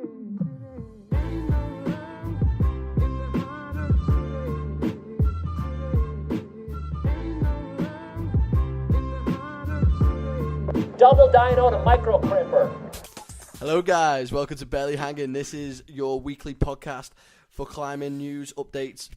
Double dyno to micro crimper. Hello guys, welcome to Barely Hanging. This is your weekly podcast for climbing news updates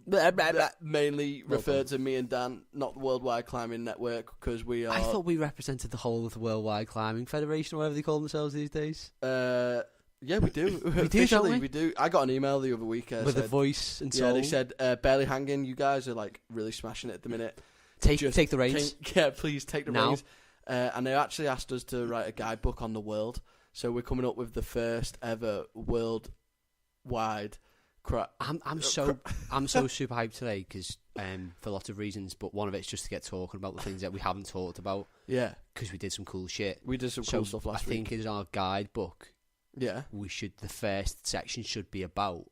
that mainly refer to me and Dan, not the Worldwide Climbing Network, because we are... I thought we represented the whole of the Worldwide Climbing Federation, or whatever they call themselves these days. Yeah, we do. We do, don't we? We do. I got an email the other week. With a voice and soul. Yeah, they said, Barely Hanging, you guys are like really smashing it at the minute. Take the reins. Please take the reins. And they actually asked us to write a guidebook on the world. So we're coming up with the first ever worldwide I'm so super hyped today because for lots of reasons, but one of it's just to get talking about the things that we haven't talked about. Yeah, because we did some cool shit. We did some cool stuff last week. I think in our guidebook, yeah, the first section should be about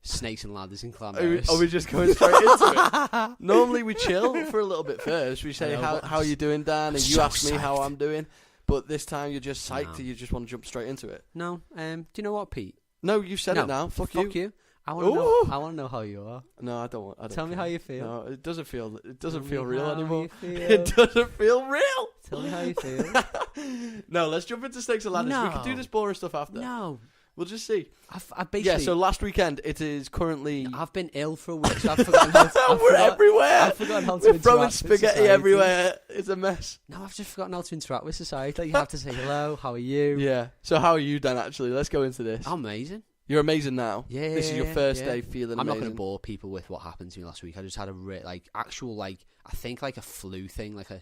snakes and ladders in Llanberis. Are we just going straight into it? Normally we chill for a little bit first. We say, how are you doing, Dan? And you ask me how I'm doing. But this time you're just psyched and you just want to jump straight into it. No. Do you know what, Pete? No, you said it now. Fuck you. I want to know how you are. No, I don't. Tell me how you feel. No, it doesn't feel real anymore. It doesn't feel real. Tell me how you feel. No, let's jump into snakes and ladders. No. We can do this boring stuff after. No. We'll just see. I basically... so last weekend it is currently... I've been ill for a week, so I've forgotten how to... We're everywhere. I've forgotten how to We're throwing spaghetti everywhere. It's a mess. No, I've just forgotten how to interact with society. Like, you have to say hello, how are you? Yeah. So how are you, Dan, actually? Let's go into this. I'm amazing. You're amazing now. Yeah. This is your first day feeling amazing. I'm not going to bore people with what happened to me last week. I just had a I think like a flu thing, like a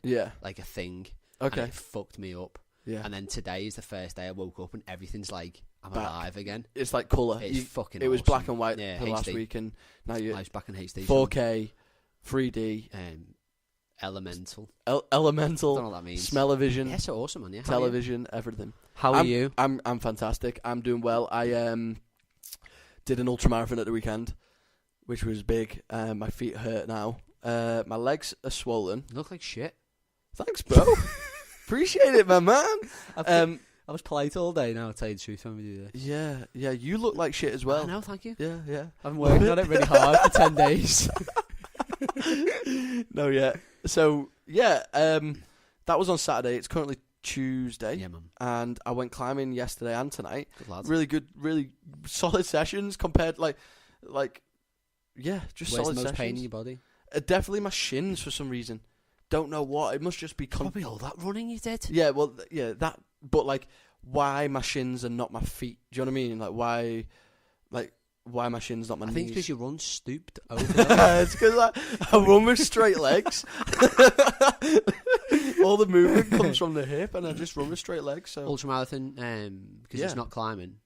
thing. Okay. And it fucked me up. Yeah. And then today is the first day I woke up and everything's like, I'm alive again. It's like colour. It's fucking It was awesome. Black and white for last week, and now you're... I was back in HD. 4K, 3D. Elemental. Elemental. I don't know what that means. Smell-o-vision. Yeah, so awesome, man. Yeah. Television, everything. How are you? I'm fantastic. I'm doing well. I did an ultramarathon at the weekend, which was big. My feet hurt now. My legs are swollen. You look like shit. Thanks, bro. Appreciate it, my man. I was polite all day now, I'll tell you the truth when we do this. Yeah, you look like shit as well. I know, thank you. Yeah. I've been working on it really hard for 10 days. No, yeah. So, yeah, that was on Saturday. It's currently Tuesday. Yeah, man. And I went climbing yesterday and tonight. Good lads. Really good, really solid sessions compared, just Where's solid the most sessions. pain in your body? Definitely my shins for some reason. Don't know what. It must just be... Probably all that running you did. Yeah, well, that... But, why my shins and not my feet? Do you know what I mean? Why my shins, not my knees? I think it's because you run stooped over. It's because I run with straight legs. All the movement comes from the hip, and I just run with straight legs. So ultramarathon, because it's not climbing.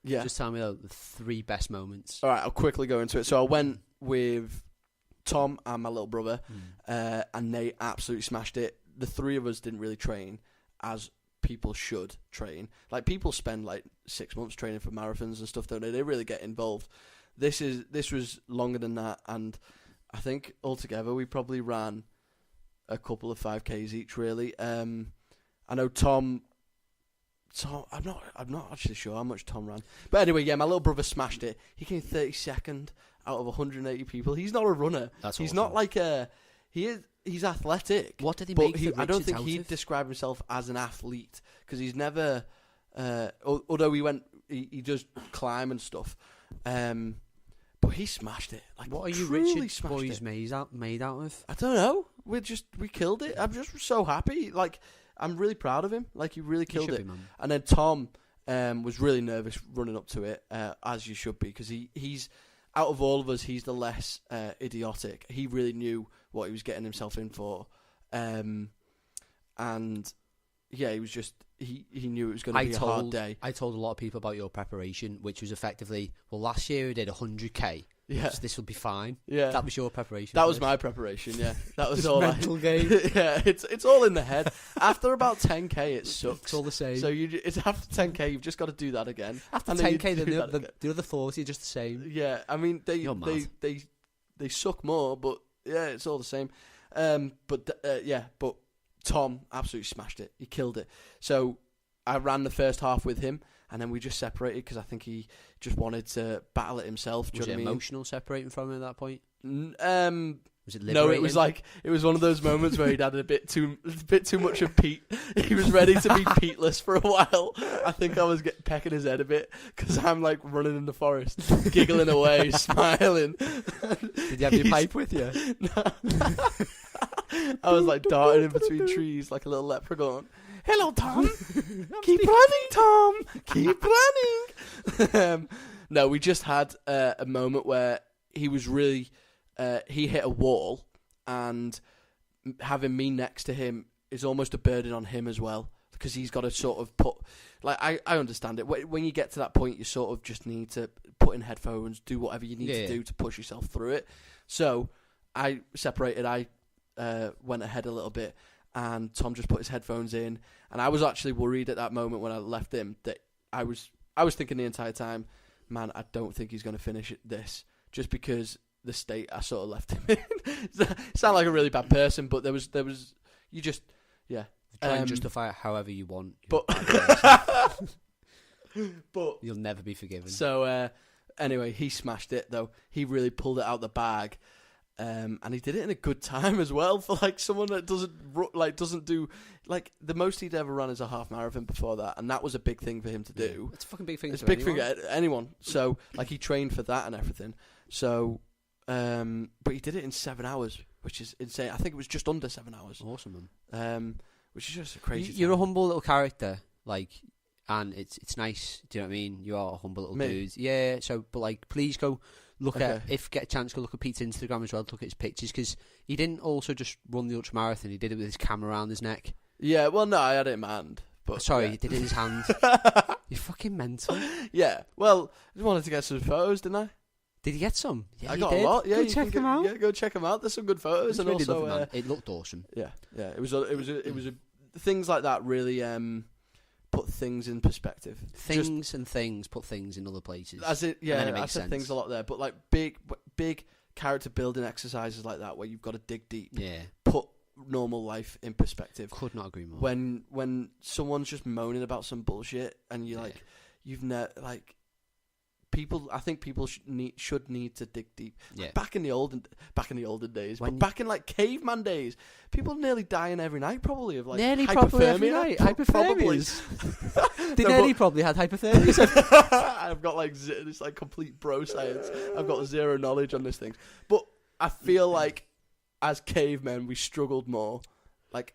Yeah. Just tell me the 3 best moments. All right, I'll quickly go into it. So I went with Tom and my little brother, and they absolutely smashed it. The 3 of us didn't really train as people should train. People spend 6 months training for marathons and stuff, don't they? They really get involved. This was longer than that, and I think altogether we probably ran a couple of 5Ks each. Really, I know Tom. I'm not actually sure how much Tom ran, but anyway, yeah, my little brother smashed it. He came 32nd out of 180 people. He's not a runner. He's not like a. He is. He's athletic. What did he make? I don't think he'd describe himself as an athlete because he's never. Although he does climb and stuff, but he smashed it. What are you Richard boys made out of? I don't know. We killed it. I'm just so happy. I'm really proud of him. He really killed it. And then Tom was really nervous running up to it, as you should be, because he's out of all of us, he's the less idiotic. He really knew what he was getting himself in for, and yeah, he was just he knew it was going to be a hard day. I told a lot of people about your preparation, which was effectively, last year we did 100k. Yeah, so this will be fine. Yeah, that was your preparation. That was my preparation. Yeah, that was all mental game. Yeah, it's all in the head. After about 10k, it sucks. It's all the same. So it's after 10k, you've just got to do that again. After 10k, the other 40 are just the same. Yeah, I mean they suck more, but yeah, it's all the same. But Tom absolutely smashed it. He killed it. So I ran the first half with him, and then we just separated because I think he just wanted to battle it himself. Was it emotional separating from him at that point? Was it liberating? No, it was one of those moments where he'd had a bit too much of Pete. He was ready to be Peteless for a while. I think I was pecking his head a bit because I'm like running in the forest, giggling away, smiling. Did you have your pipe with you? No. I was like darting in between trees like a little leprechaun. Hello, Tom. Keep running, Tom. Keep running. No, we just had a moment where he was really. He hit a wall, and having me next to him is almost a burden on him as well, because he's got to sort of put. Like I understand it. When you get to that point, you sort of just need to put in headphones, do whatever you need to do to push yourself through it. So I separated. I went ahead a little bit, and Tom just put his headphones in, and I was actually worried at that moment when I left him that I was thinking the entire time, man, I don't think he's going to finish this, just because the state I sort of left him in. Sound like a really bad person, but there was you just try and justify it however you want, but you'll never be forgiven. So anyway, he smashed it though. He really pulled it out the bag. And he did it in a good time as well for like someone that doesn't do like the most he'd ever run is a half marathon before that, and that was a big thing for him to do. It's a fucking big thing. It's a big thing for anyone. So like he trained for that and everything. So, but he did it in 7 hours, which is insane. I think it was just under 7 hours. Awesome, man. Which is just a crazy. You're a humble little character, like, and it's nice. Do you know what I mean? You are a humble little dude. Yeah. So, but like, please go. Get a chance, go look at Pete's Instagram as well, look at his pictures, because he didn't also just run the ultramarathon, he did it with his camera around his neck. Yeah, well, no, I had it in my hand. But Sorry, he did it in his hand. You're fucking mental. Yeah, well, I just wanted to get some photos, didn't I? Did you get some? Yeah, I got a lot. Yeah, go check them out. Yeah, go check them out. There's some good photos, and really also it looked awesome. Yeah. It was things like that really put things in perspective. Put things in other places. I said things a lot there, but like big character building exercises like that, where you've got to dig deep. Yeah. Put normal life in perspective. Could not agree more. When someone's just moaning about some bullshit, and you're like, you've never like. I think people should need to dig deep. Yeah. Like back in the olden days, but back in like caveman days, people nearly dying every night, probably of like hypothermia. Hypothermia. They nearly probably had hypothermia. I've got like this like complete bro science. I've got zero knowledge on this thing, but I feel like as cavemen we struggled more. Like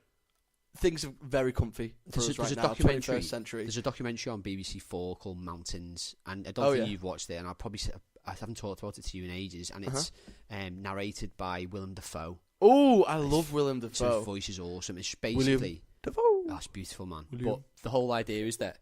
things are very comfy for us right now, 21st century. There's a documentary on BBC4 called Mountains, and I don't think you've watched it, and I haven't talked about it to you in ages, and it's narrated by Willem Dafoe. Oh, I love Willem Dafoe. His voice is awesome. It's basically... Dafoe. That's beautiful, man. But the whole idea is that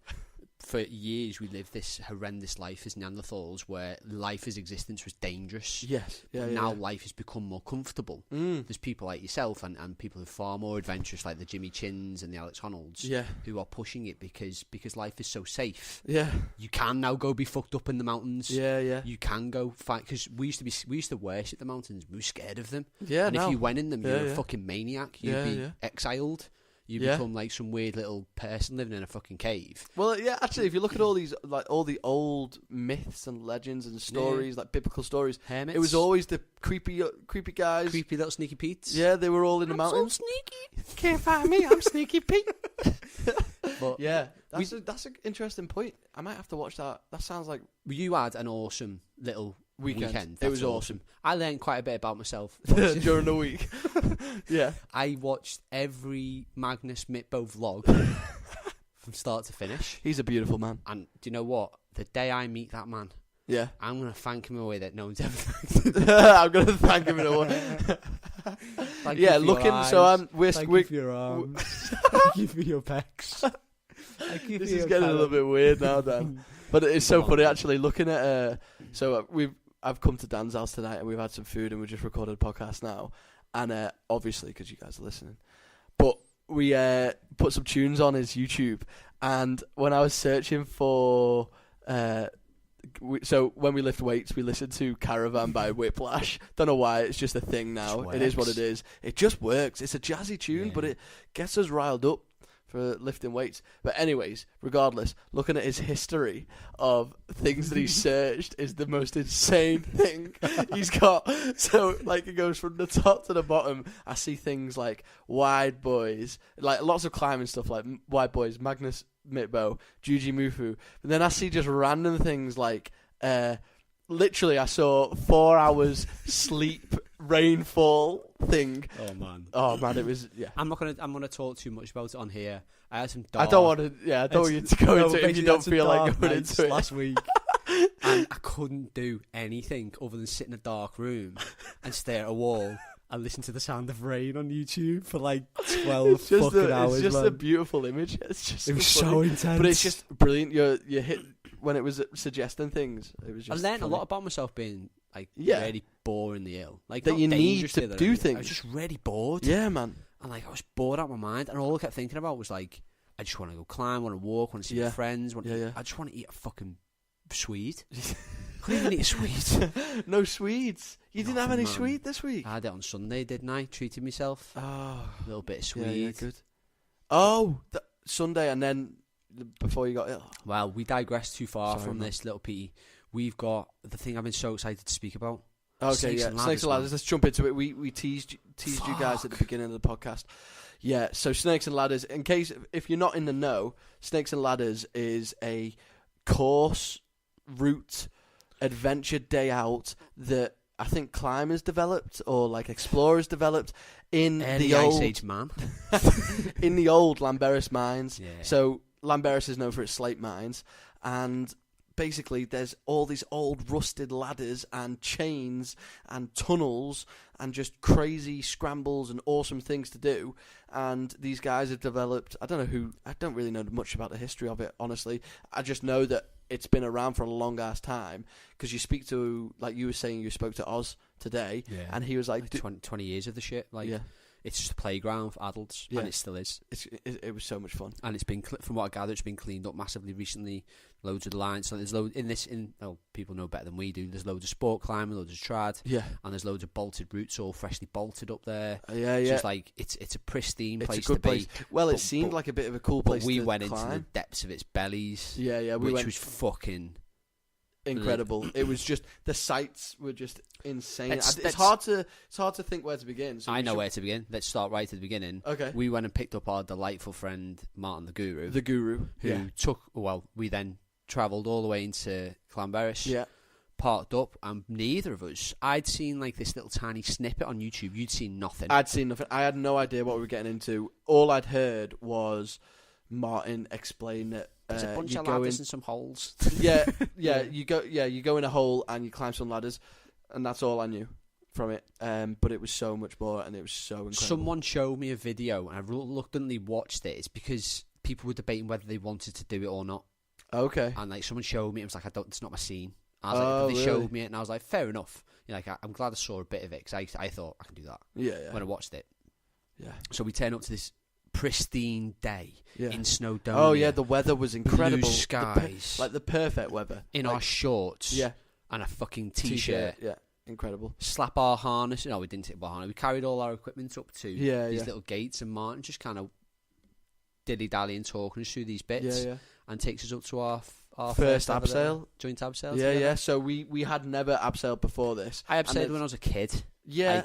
for years we lived this horrendous life as Neanderthals, where life as existence was dangerous. Yes. Now life has become more comfortable. There's people like yourself and people who are far more adventurous, like the Jimmy Chins and the Alex Honolds, who are pushing it because life is so safe. Yeah. You can now go be fucked up in the mountains. Yeah. You can go fight, because we used to worship the mountains. We were scared of them. Yeah. And if you went in them, you're a fucking maniac. You'd be exiled. You become like some weird little person living in a fucking cave. Well, yeah, actually, if you look at all these, like all the old myths and legends and stories, like biblical stories, hermits. It was always the creepy guys, creepy little sneaky Pete's. Yeah, they were all in the mountains. So sneaky. Can't find me. I'm Sneaky Pete. But yeah, that's an interesting point. I might have to watch that. That sounds like you had an awesome little weekend. It was awesome. I learned quite a bit about myself during the week. Yeah, I watched every Magnus Mitbo vlog from start to finish. He's a beautiful man. And do you know what? The day I meet that man, I'm going to thank him in a way that no one's ever thanked him. I'm going to thank him in a way. Looking. So thank you for your arms. Thank you for your pecs. This is getting a little bit weird now, Dan. But it's so funny actually looking at. I've come to Dan's house tonight and we've had some food and we just recorded a podcast now, and obviously because you guys are listening, but we put some tunes on his YouTube, and when I was searching for. So when we lift weights, we listen to Caravan by Whiplash. Don't know why, it's just a thing now. It is what it is. It just works. It's a jazzy tune, but it gets us riled up for lifting weights. But anyways, regardless, looking at his history of things that he searched is the most insane thing he's got. So, like, it goes from the top to the bottom. I see things like wide boys, like lots of climbing stuff like wide boys, Magnus Mitbo, Juji Mufu. But then I see just random things like, literally, I saw 4 hours sleep rainfall thing. Oh man, it was I'm gonna talk too much about it on here. I had some dark, I don't want you to go into it if you don't feel like going into it. Last week, and I couldn't do anything other than sit in a dark room and stare at a wall and listen to the sound of rain on YouTube for like 12 fucking hours. It's just man. a beautiful image. It's just it was so so intense, but it's just brilliant. You hit when it was suggesting things. It was just I learned funny. a lot about myself being like really boringly ill. Like that not you need dangerously to ill, do things. I was just really bored. Yeah, man. And like I was bored out of my mind, and all I kept thinking about was like, I just want to go climb, want to walk, want to see my friends. I just want to eat a fucking Swede. Couldn't even eat a Swede. No Swedes. You didn't have any man. Swede this week. I had it on Sunday, didn't I? Treated myself. Oh, a little bit of Swede. Yeah, good. Oh, Sunday, and then before you got ill. Well, we digress too far from this, little Petey. We've got the thing I've been so excited to speak about. Okay, Snakes and Snakes and Ladders. Let's jump into it. We teased you guys at the beginning of the podcast. Yeah, so Snakes and Ladders. In case if you're not in the know, Snakes and Ladders is a course route adventure day out that I think climbers developed or like explorers developed in the old Ice Age man. in the old Llanberis mines. Yeah. So Llanberis is known for its slate mines, and basically there's all these old rusted ladders and chains and tunnels and just crazy scrambles and awesome things to do. And these guys have developed, I don't really know much about the history of it, honestly. I just know that it's been around for a long ass time, because you speak to, like you were saying, you spoke to Oz today, and he was like 20 years of the shit. Like, it's just a playground for adults, and it still is. It was so much fun, and it's been, from what I gather, it's been cleaned up massively recently. Loads of the lines, so there's people know better than we do. There's loads of sport climbing, loads of trad, and there's loads of bolted routes, all freshly bolted up there. So it's like it's a pristine place to be. Well, it seemed like a bit of a cool place. But we to went climb. into the depths of its bellies. Which was fucking incredible. It was just, the sights were just insane. It's hard to think where to begin. So I know where to begin. Let's start right at the beginning. Okay. We went and picked up our delightful friend Martin the Guru. We then travelled all the way into Llanberis. Yeah. Parked up, and neither of us, I'd seen like this little tiny snippet on YouTube. You'd seen nothing. I'd seen nothing. I had no idea what we were getting into. All I'd heard was Martin explain that there's a bunch of ladders and some holes. You go in a hole and you climb some ladders, and that's all I knew from it. But it was so much more, and it was so incredible. Someone showed me a video, and I reluctantly watched it. It's because people were debating whether they wanted to do it or not. Okay. And like someone showed me, it was like, it's not my scene. I was like, they showed me it, and I was like, fair enough. I'm glad I saw a bit of it, because I thought I can do that. Yeah. When I watched it. Yeah. So we turn up to this pristine day in Snowdonia. Oh yeah, the weather was incredible. Blue skies, like the perfect weather. In our shorts, and a fucking t-shirt. Yeah, incredible. Slap our harness. No, we didn't take our harness. We carried all our equipment up to these little gates, and Martin just kind of dilly-dallying, talking us through these bits, and takes us up to our first abseil, joint abseil. Yeah. So we had never abseiled before this. I abseiled when I was a kid. Yeah,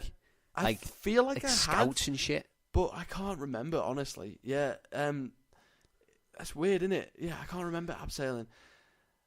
I feel like I scouts had, and shit. But I can't remember, honestly. Yeah, that's weird, isn't it? Yeah, I can't remember abseiling.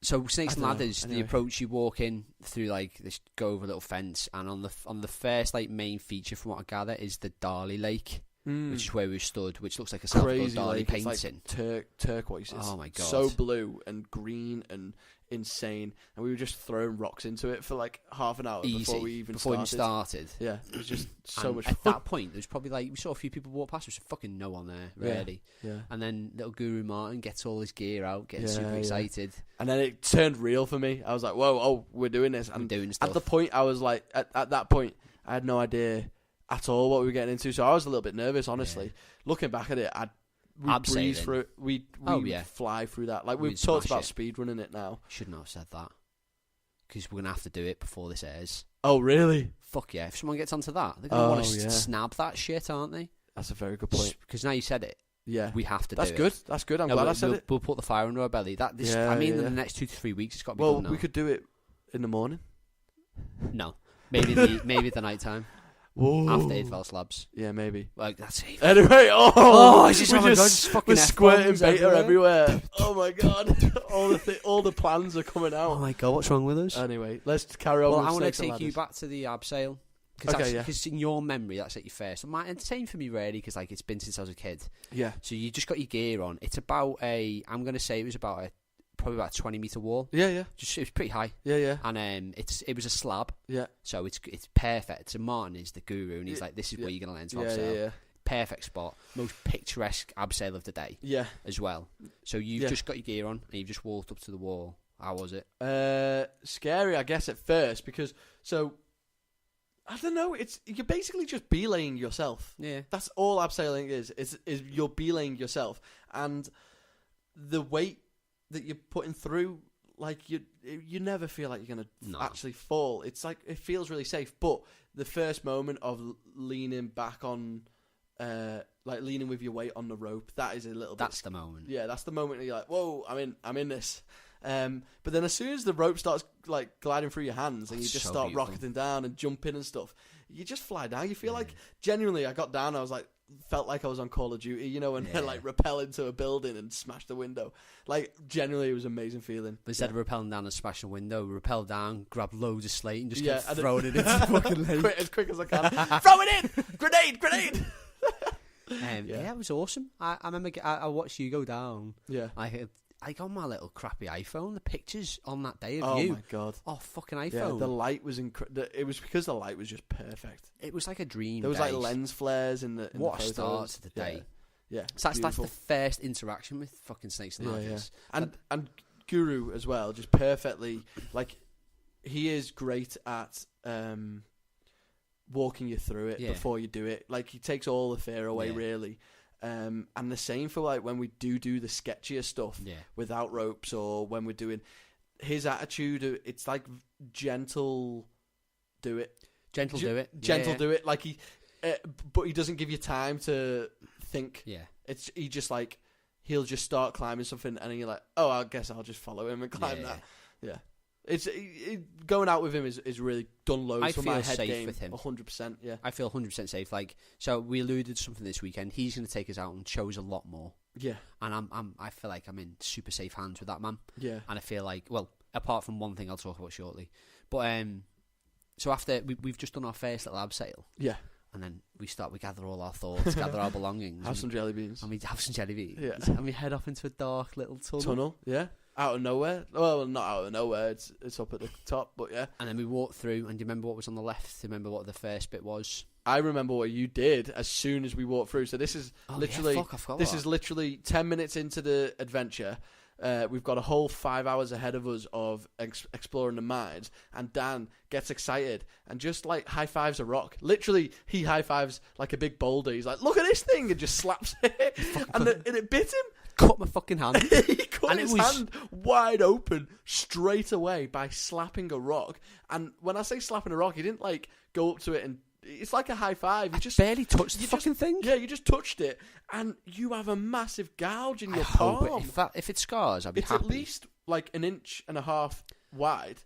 So Snakes and Ladders, anyway. The approach, you walk in through like this, go over a little fence, and on the first like main feature, from what I gather, is the Darley Lake, which is where we stood, which looks like a Salvador Dali painting. It's like turquoise. Oh my god, so blue and green and insane, and we were just throwing rocks into it for like half an hour before we started. Yeah, it was just so much fun. At that point, there's probably like, we saw a few people walk past, there's fucking no one there, really. Yeah. And then little Guru Martin gets all his gear out, gets super excited. And then it turned real for me. I was like, whoa, we're doing this. And we're doing stuff. At the point, I was like, at that point, I had no idea at all what we were getting into, so I was a little bit nervous, honestly. Yeah. Looking back at it, we'd breeze through it. We'd fly through that. Like, we've talked about speedrunning it now. Shouldn't have said that, because we're going to have to do it before this airs. Oh, really? Fuck yeah. If someone gets onto that, they're going to want to snap that shit, aren't they? That's a very good point. Because now you said it, Yeah, we have to That's do good. it. That's good. I'm glad I said it. We'll put the fire under our belly. In the next 2 to 3 weeks, it's got to be done now. We could do it in the morning. No, maybe the night time. Whoa. After Idval slabs. Yeah, maybe. Like, that's it. Anyway, Fucking squirting beta everywhere. Oh my god. all the plans are coming out. Oh my god, what's wrong with us? Anyway, let's carry on. Well, with I want to Snakes and take you Ladders. back to the abseil. Because in your memory, that's at your first. And same for me, really, because like it's been since I was a kid. Yeah. So you just got your gear on. It's about I'm going to say it was probably about a 20-metre wall. Yeah. It was pretty high. Yeah. And it was a slab. Yeah. So it's perfect. So Martin is the guru, and he's like, this is where you're going to learn to abseil. Yeah. Perfect spot. Most picturesque abseil of the day. Yeah. As well. So you've just got your gear on, and you've just walked up to the wall. How was it? Scary, I guess, at first, because I don't know. You're basically just belaying yourself. Yeah, that's all abseiling is. Is you're belaying yourself, and the weight that you're putting through, like you never feel like you're gonna actually fall. It's like it feels really safe, but the first moment of leaning back on, like leaning with your weight on the rope, that is a little. That's the moment. Yeah, that's the moment that you're like, whoa, I'm in this. But then as soon as the rope starts like gliding through your hands and you just start rocketing down and jumping and stuff, you just fly down. You feel like genuinely, I got down, felt like I was on Call of Duty, when they like rappel into a building and smash the window. Like genuinely, it was an amazing feeling. But instead of rappelling down and smashing the window, rappel down, grab loads of slate and just keep throwing it into the fucking lake. As quick as I can. Throw it in! Grenade! It was awesome. I remember I watched you go down. Yeah. I got my little crappy iPhone. The pictures on that day of you. Oh my god! Oh, fucking iPhone. Yeah, the light was it was because the light was just perfect. It was like a dream. There was like lens flares in the. What the a start to the day! Yeah. So that's the first interaction with fucking Snakes and Ladders. Yeah. And Guru as well, just perfectly like he is great at walking you through it before you do it. Like he takes all the fear away, really. And the same for like when we do the sketchier stuff without ropes, or when we're doing his attitude. It's like gentle, do it, do it. Like he, but he doesn't give you time to think. Yeah, he just like he'll just start climbing something, and then you're like, oh, I guess I'll just follow him and climb that. Yeah. It's going out with him is really done loads for my head game. With him. 100%. Yeah, I feel 100% safe. Like, so we alluded to something this weekend. He's going to take us out and show us a lot more. Yeah, and I feel like I'm in super safe hands with that man. Yeah, and I feel like, well, apart from one thing I'll talk about shortly, but so after we've just done our first little abseil. Yeah. And then we gather all our thoughts, gather our belongings. Have some jelly beans. And we have some jelly beans. Yeah. And we head off into a dark little tunnel. Yeah. Out of nowhere. Well, not out of nowhere. It's up at the top, but yeah. And then we walked through, and do you remember what was on the left? Do you remember what the first bit was? I remember what you did as soon as we walked through. So this is literally 10 minutes into the adventure. We've got a whole 5 hours ahead of us of exploring the mines, and Dan gets excited and just like high fives a rock. Literally, he high fives like a big boulder. He's like, "Look at this thing!" and just slaps it, and it bit him. Cut my fucking hand. He cut his hand wide open straight away by slapping a rock. And when I say slapping a rock, he didn't like go up to it and. It's like a high five. You just barely touched the fucking thing. Yeah, you just touched it, and you have a massive gouge in your palm. If it scars, I'd be happy. It's at least like 1.5 inches wide.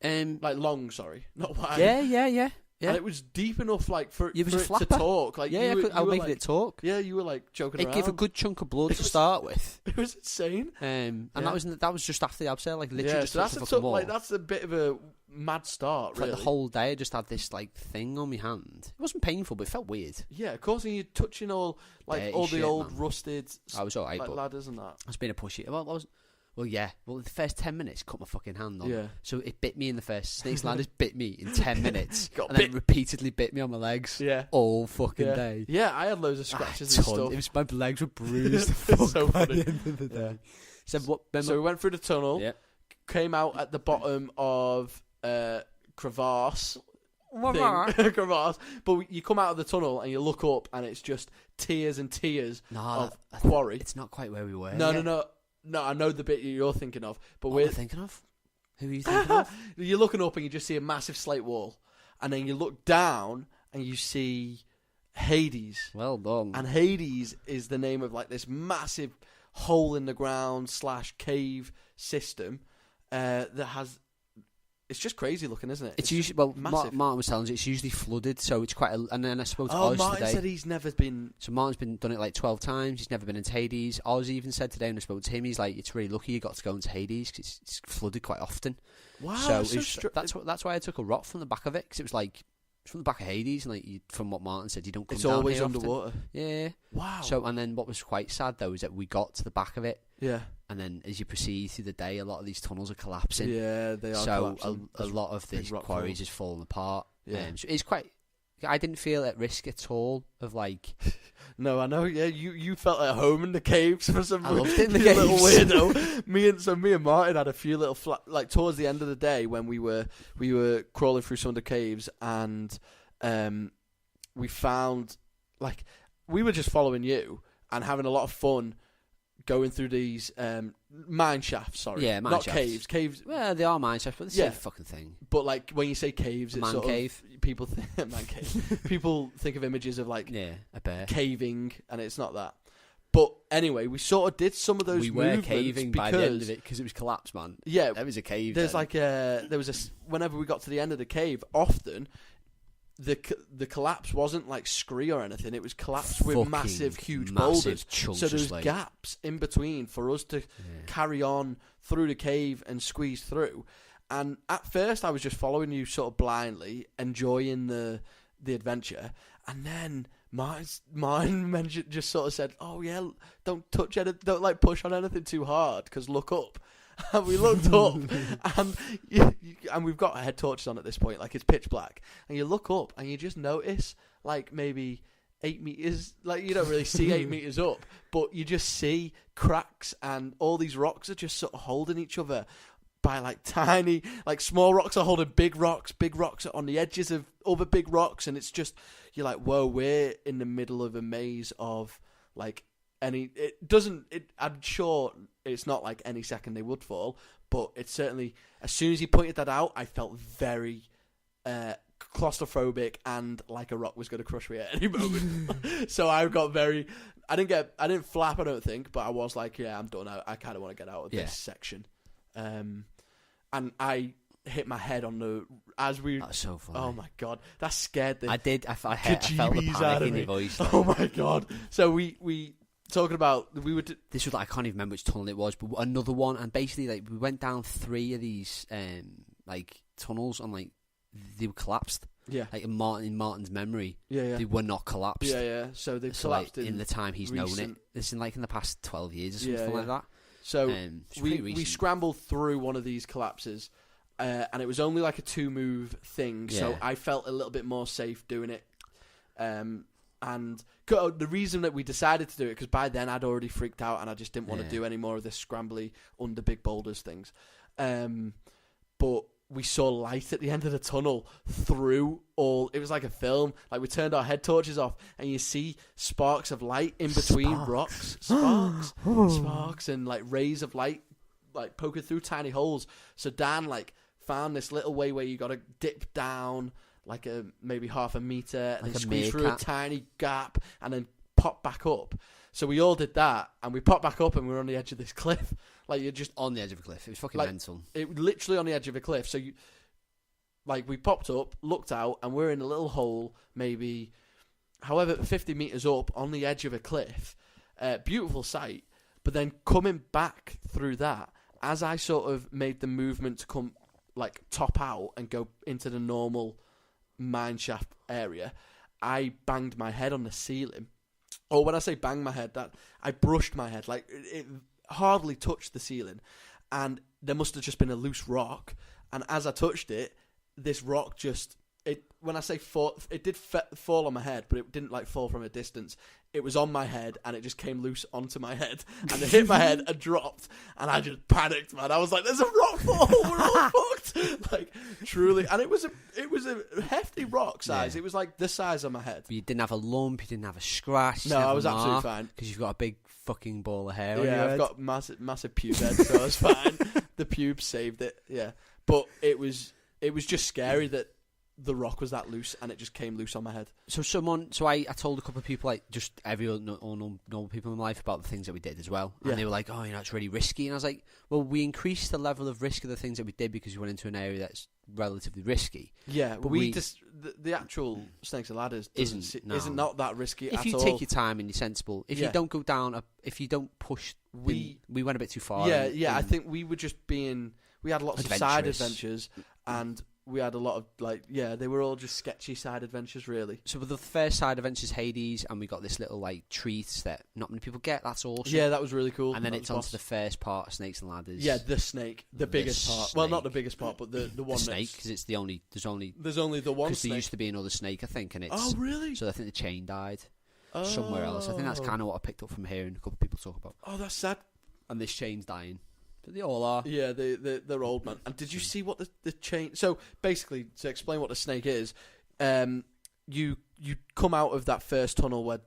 Like long, sorry, not wide. Yeah. And it was deep enough, like for it to talk. Like I was making it talk. Yeah, you were like joking around. It gave a good chunk of blood to start with. It was insane. And that was just after the abseil, like literally just that's the fucking wall. Like that's a bit of a mad start. Really, like the whole day I just had this like thing on my hand. It wasn't painful, but it felt weird. Yeah, of course. And you're touching all the old rusted. I was alright, like but ladders and that. I was being a pushy. Well, the first 10 minutes cut my fucking hand on. Yeah. So it bit me in the first. Snakes and Ladders bit me in 10 minutes. Then repeatedly bit me on my legs. Yeah. All fucking day. Yeah, I had loads of scratches and stuff. My legs were bruised. So by funny. the end of the day. So we went through the tunnel. Yeah. Came out at the bottom of crevasse. Crevasse. But you come out of the tunnel and you look up and it's just tiers and tiers of quarry. It's not quite where we were. No, I know the bit you're thinking of. But what am I thinking of? Who are you thinking of? You're looking up and you just see a massive slate wall. And then you look down and you see Hades. Well done. And Hades is the name of like this massive hole in the ground / cave system that has. It's just crazy looking, isn't it? It's usually massive. Martin was telling us it's usually flooded, so it's quite. And then I spoke to Oz Martin today. said he's never been. So Martin's done it like 12 times. He's never been into Hades. Oz even said today when I spoke to him, he's like, it's really lucky you got to go into Hades because it's flooded quite often. Wow, so that's why I took a rock from the back of it, because it was like from the back of Hades, and like from what Martin said, you don't come it's down always here underwater. Often. Yeah. Wow. So and then what was quite sad though is that we got to the back of it. Yeah. And then as you proceed through the day, a lot of these tunnels are collapsing. Yeah, they are. So collapsing. a lot of these quarries is falling apart. Yeah. So it's quite. I didn't feel at risk at all of like. No, I know. Yeah, you felt at home in the caves for some. I loved it in the little caves. weirdo. me and Martin had a few little like towards the end of the day when we were crawling through some of the caves, and we found like we were just following you and having a lot of fun going through these mine shafts. Sorry, yeah, mine not shafts. Caves. Well, they are mine shafts, but the same fucking thing. But like when you say caves, it's man sort cave. Of, people think man cave. People think of images of like a bear caving, and it's not that. But anyway, we sort of did some of those. We were caving by the end of it because it was collapsed, man. Yeah, there was a cave. There's like there was a whenever we got to the end of the cave, often the collapse wasn't like scree or anything. It was collapsed with massive, huge boulders. So there's gaps in between for us to carry on through the cave and squeeze through. And at first, I was just following you sort of blindly, enjoying the adventure, and then Martin just sort of said, "Oh yeah, don't touch anything, don't like push on anything too hard, because look up." And we looked up, and we've got head torches on at this point, like it's pitch black. And you look up, and you just notice, like maybe 8 meters, like you don't really see 8 meters up, but you just see cracks, and all these rocks are just sort of holding each other by like tiny, like small rocks are holding big rocks are on the edges of other big rocks, and it's just, you're like, whoa, we're in the middle of a maze of like. I'm sure it's not like any second they would fall, but it's certainly, as soon as he pointed that out, I felt very claustrophobic and like a rock was going to crush me at any moment. So I got I didn't flap, I don't think, but I was like, yeah, I'm done. I kind of want to get out of this section. And I hit my head on that's so funny. Oh my god, that scared the I felt the panic in your voice. Like. Oh my god. So we talking about this was like, I can't even remember which tunnel it was, but another one, and basically like we went down 3 of these like tunnels, and like they were collapsed. Yeah, like in Martin's memory, they were not collapsed. Yeah. So they collapsed like, in the time he's known it. This in like in the past 12 years or something like that. So we scrambled through one of these collapses, and it was only like a 2-move thing. Yeah. So I felt a little bit more safe doing it. And the reason that we decided to do it, because by then I'd already freaked out and I just didn't want to do any more of this scrambly under big boulders things. But we saw light at the end of the tunnel through it was like a film. Like we turned our head torches off and you see sparks of light in between rocks. Sparks and like rays of light like poking through tiny holes. So Dan like found this little way where you got to dip down like maybe half a meter, and like then squeeze through a tiny gap, and then pop back up. So we all did that, and we popped back up, and we were on the edge of this cliff. Like you're just on the edge of a cliff. It was fucking mental. It literally on the edge of a cliff. So we popped up, looked out, and we're in a little hole, maybe, however, 50 meters up on the edge of a cliff. Beautiful sight. But then coming back through that, as I sort of made the movement to come like top out and go into the normal mine shaft area, I banged my head on the ceiling. Or when I say bang my head, that I brushed my head, like it hardly touched the ceiling, and there must have just been a loose rock. And as I touched it, this rock just when I say fall, it did fall on my head, but it didn't like fall from a distance. It was on my head, and it just came loose onto my head, and it hit my head and dropped, and I just panicked, man. I was like, "There's a rock fall, we're all fucked!" Like truly, and it was a hefty rock size. Yeah. It was like the size of my head. But you didn't have a lump, you didn't have a scratch. No, I was absolutely fine because you've got a big fucking ball of hair. On your I've head. got massive pube head, so I was fine. The pubes saved it. Yeah, but it was just scary that the rock was that loose, and it just came loose on my head. So I told a couple of people, like just every normal people in my life, about the things that we did as well, and they were like, "Oh, it's really risky," and I was like, "Well, we increased the level of risk of the things that we did because we went into an area that's relatively risky." Yeah, but we just the actual snakes and ladders isn't not that risky at all. If you take your time and you're sensible, if you don't go down, if you don't push, we went a bit too far. Yeah, I think we were just being. We had lots of side adventures, and we had a lot of they were all just sketchy side adventures, really. So the first side adventure is Hades, and we got this little like treat that not many people get. That's awesome. Yeah, that was really cool. And then it's onto the first part of Snakes and Ladders. Yeah, the snake, the biggest part. Snake. Well, not the biggest part, but the one snake, because it's the only. There's only the one. Because there used to be another snake, I think, and it's. Oh, really? So I think the chain died somewhere else. I think that's kind of what I picked up from hearing a couple of people talk about. Oh, that's sad. And this chain's dying. But they all are. Yeah, they're old, man. And did you see what the chain... So, basically, to explain what the snake is, you come out of that first tunnel where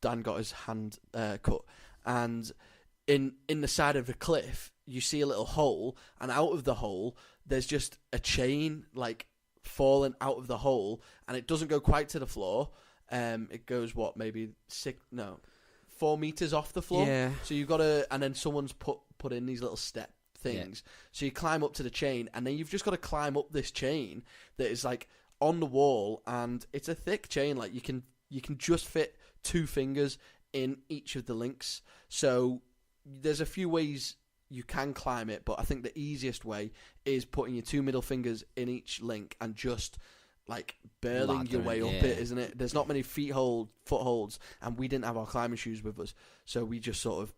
Dan got his hand cut, and in the side of the cliff, you see a little hole, and out of the hole, there's just a chain, like, falling out of the hole, and it doesn't go quite to the floor. It goes, maybe 4 meters off the floor. Yeah. So you've got to... And then someone's put in these little step things. Yeah. So you climb up to the chain, and then you've just got to climb up this chain that is like on the wall, and it's a thick chain. Like you can just fit 2 fingers in each of the links. So there's a few ways you can climb it, but I think the easiest way is putting your 2 middle fingers in each link and just like barreling your way up it, isn't it? There's not many footholds, and we didn't have our climbing shoes with us, so we just sort of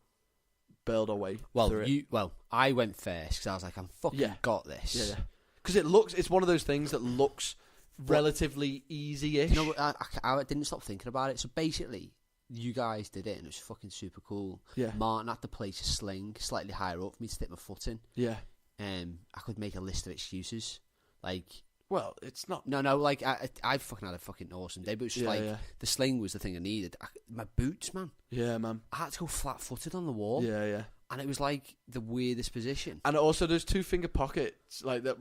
build our way through it. I went first because I was like, I'm fucking got this. Yeah. Because it's one of those things that looks relatively easy-ish. You know, I didn't stop thinking about it. So basically, you guys did it, and it was fucking super cool. Yeah. Martin had to place a sling slightly higher up for me to stick my foot in. Yeah. I could make a list of excuses, like. Well, it's not. No. Like I fucking had a fucking awesome day, but it was just the sling was the thing I needed. My boots, man. Yeah, man. I had to go flat-footed on the wall. Yeah. And it was like the weirdest position. And also, there's 2 finger pockets like that.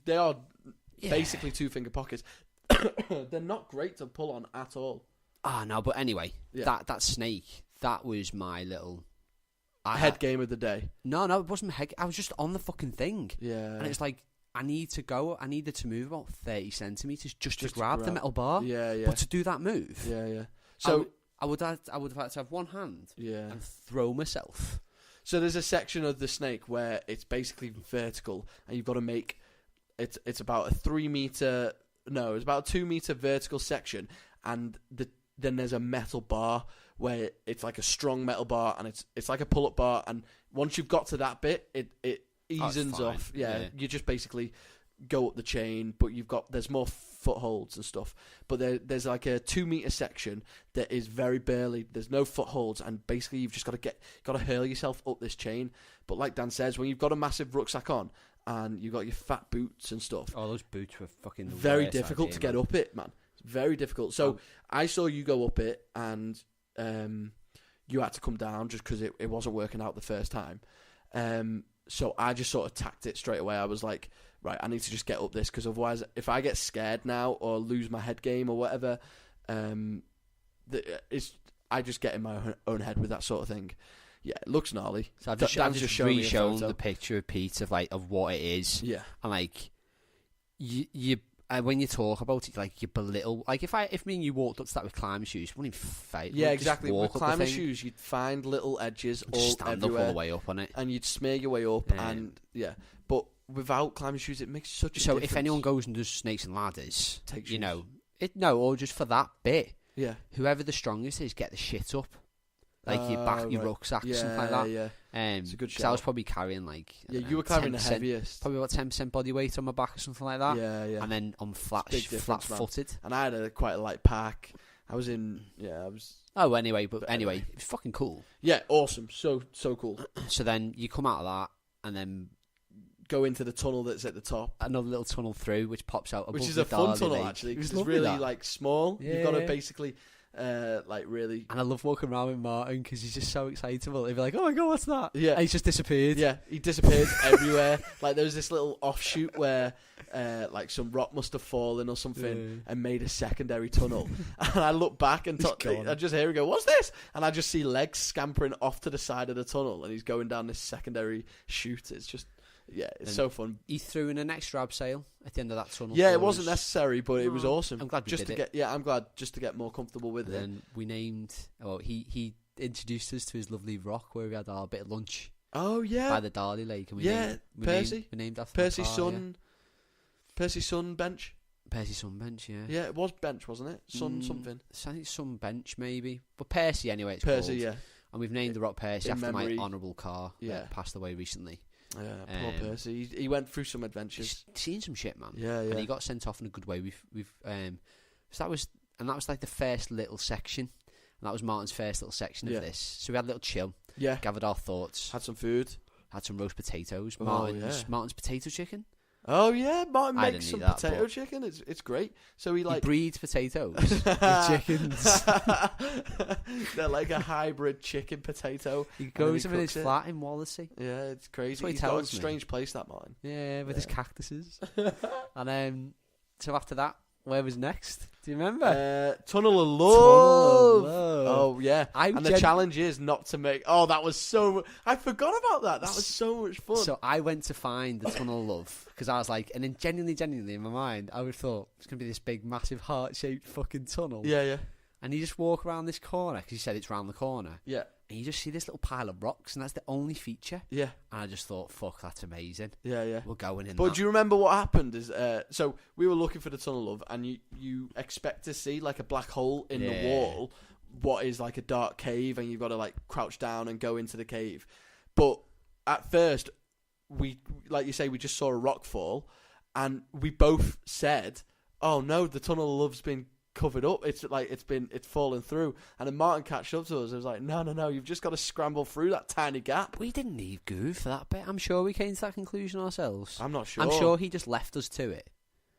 They are basically 2 finger pockets. They're not great to pull on at all. No. But anyway, that snake, that was my little head game of the day. No, it wasn't my head. I was just on the fucking thing. Yeah. And it's like. I needed to move about 30 centimetres just to grab the metal bar. Yeah. But to do that move... Yeah. So I would have had to have one hand and throw myself. So there's a section of the snake where it's basically vertical, and you've got to make... It's about a 3 metre... No, it's about a 2 metre vertical section, and then there's a metal bar where it's like a strong metal bar, and it's like a pull-up bar, and once you've got to that bit, it easens off. Yeah, you just basically go up the chain, but there's more footholds and stuff. But there's like a 2 meter section that is very barely. There's no footholds, and basically you've just got to hurl yourself up this chain. But like Dan says, when you've got a massive rucksack on and you've got your fat boots and stuff, those boots were fucking very difficult to get up it, man. Very difficult. So I saw you go up it, and you had to come down just because it wasn't working out the first time. So I just sort of tacked it straight away. I was like, right, I need to just get up this, because otherwise, if I get scared now or lose my head game or whatever, I just get in my own head with that sort of thing. Yeah, it looks gnarly. So I've just re-shown the picture of Pete of what it is. Yeah, and like you when you talk about it, like you belittle. Like if me and you walked up to that with climbing shoes, you wouldn't even fight. Yeah, exactly. With climbing shoes, you'd find little edges all stand everywhere, up all the way up on it, and you'd smear your way up. And but without climbing shoes, it makes such a difference. So if anyone goes and does Snakes and Ladders, or just for that bit, whoever the strongest is, get the shit up. Like your rucksacks and something like that. Yeah. It's a good shout. I was probably carrying you were carrying the heaviest, probably about 10% body weight on my back or something like that. Yeah. And then I'm flat-footed. And I had quite a light pack. I was. Oh, anyway, it was fucking cool. Yeah, awesome. So cool. So then you come out of that, and then go into the tunnel that's at the top. Another little tunnel through, which pops out above, which is a fun tunnel actually. It's really small. Yeah. You've got to basically. like really. And I love walking around with Martin because he's just so excitable. He'd be like, "Oh my god, what's that?" Yeah, and he's just disappeared. Yeah, he disappeared everywhere. Like there was this little offshoot where like some rock must have fallen or something and made a secondary tunnel. And I look back and I just hear him go, "What's this?" And I just see legs scampering off to the side of the tunnel, and he's going down this secondary chute. It's just. Yeah, it's so fun. He threw in an extra abseil at the end of that tunnel. Yeah, it wasn't necessary, but it was awesome. I'm glad we just did to it. get. Yeah, I'm glad just to get more comfortable with it. And then we named. Oh, he introduced us to his lovely rock where we had our bit of lunch. Oh yeah, by the Darley Lake. And Percy. We named after Percy's car, son. Percy's son bench. Percy's son bench. Yeah. Yeah, it was bench, wasn't it? Son something. I think son bench maybe, but Percy anyway. It's Percy, called. yeah. And we've named the rock Percy after memory. my honourable car that passed away recently. Yeah, poor Percy. He went through some adventures. He's seen some shit, man. Yeah, yeah. And he got sent off in a good way. So that was like the first little section, and that was Martin's first little section of this. So we had a little chill. Yeah. Gathered our thoughts. Had some food. Had some roast potatoes. Martin's potato chicken. Oh yeah, Martin makes some potato chicken. It's great. So he breeds potatoes with chickens. They're like a hybrid chicken potato. He goes in his flat in Wallasey. Yeah, it's crazy. He's got a strange place, that Martin. Yeah, with his cactuses. And so after that, where was next? Do you remember? Tunnel of Love. Oh yeah. And the challenge is not to make. Oh, that was so. I forgot about that. That was so much fun. So I went to find the Tunnel of Love because I was like, and then genuinely in my mind, I would have thought it's gonna be this big, massive, heart-shaped fucking tunnel. Yeah, yeah. And you just walk around this corner because you said it's round the corner. Yeah. And you just see this little pile of rocks, and that's the only feature. Yeah. And I just thought, fuck, that's amazing. Yeah, yeah. We're going in. But do you remember what happened? Is so we were looking for the Tunnel of Love, and you expect to see like a black hole in the wall, what is like a dark cave, and you've got to like crouch down and go into the cave. But at first, we, like you say, we just saw a rock fall, and we both said, "Oh no, the Tunnel of Love's been covered up. It's fallen through." And then Martin catched up to us. It was like, no, you've just got to scramble through that tiny gap. We didn't need Goo for that bit. I'm sure we came to that conclusion ourselves. I'm not sure. I'm sure he just left us to it.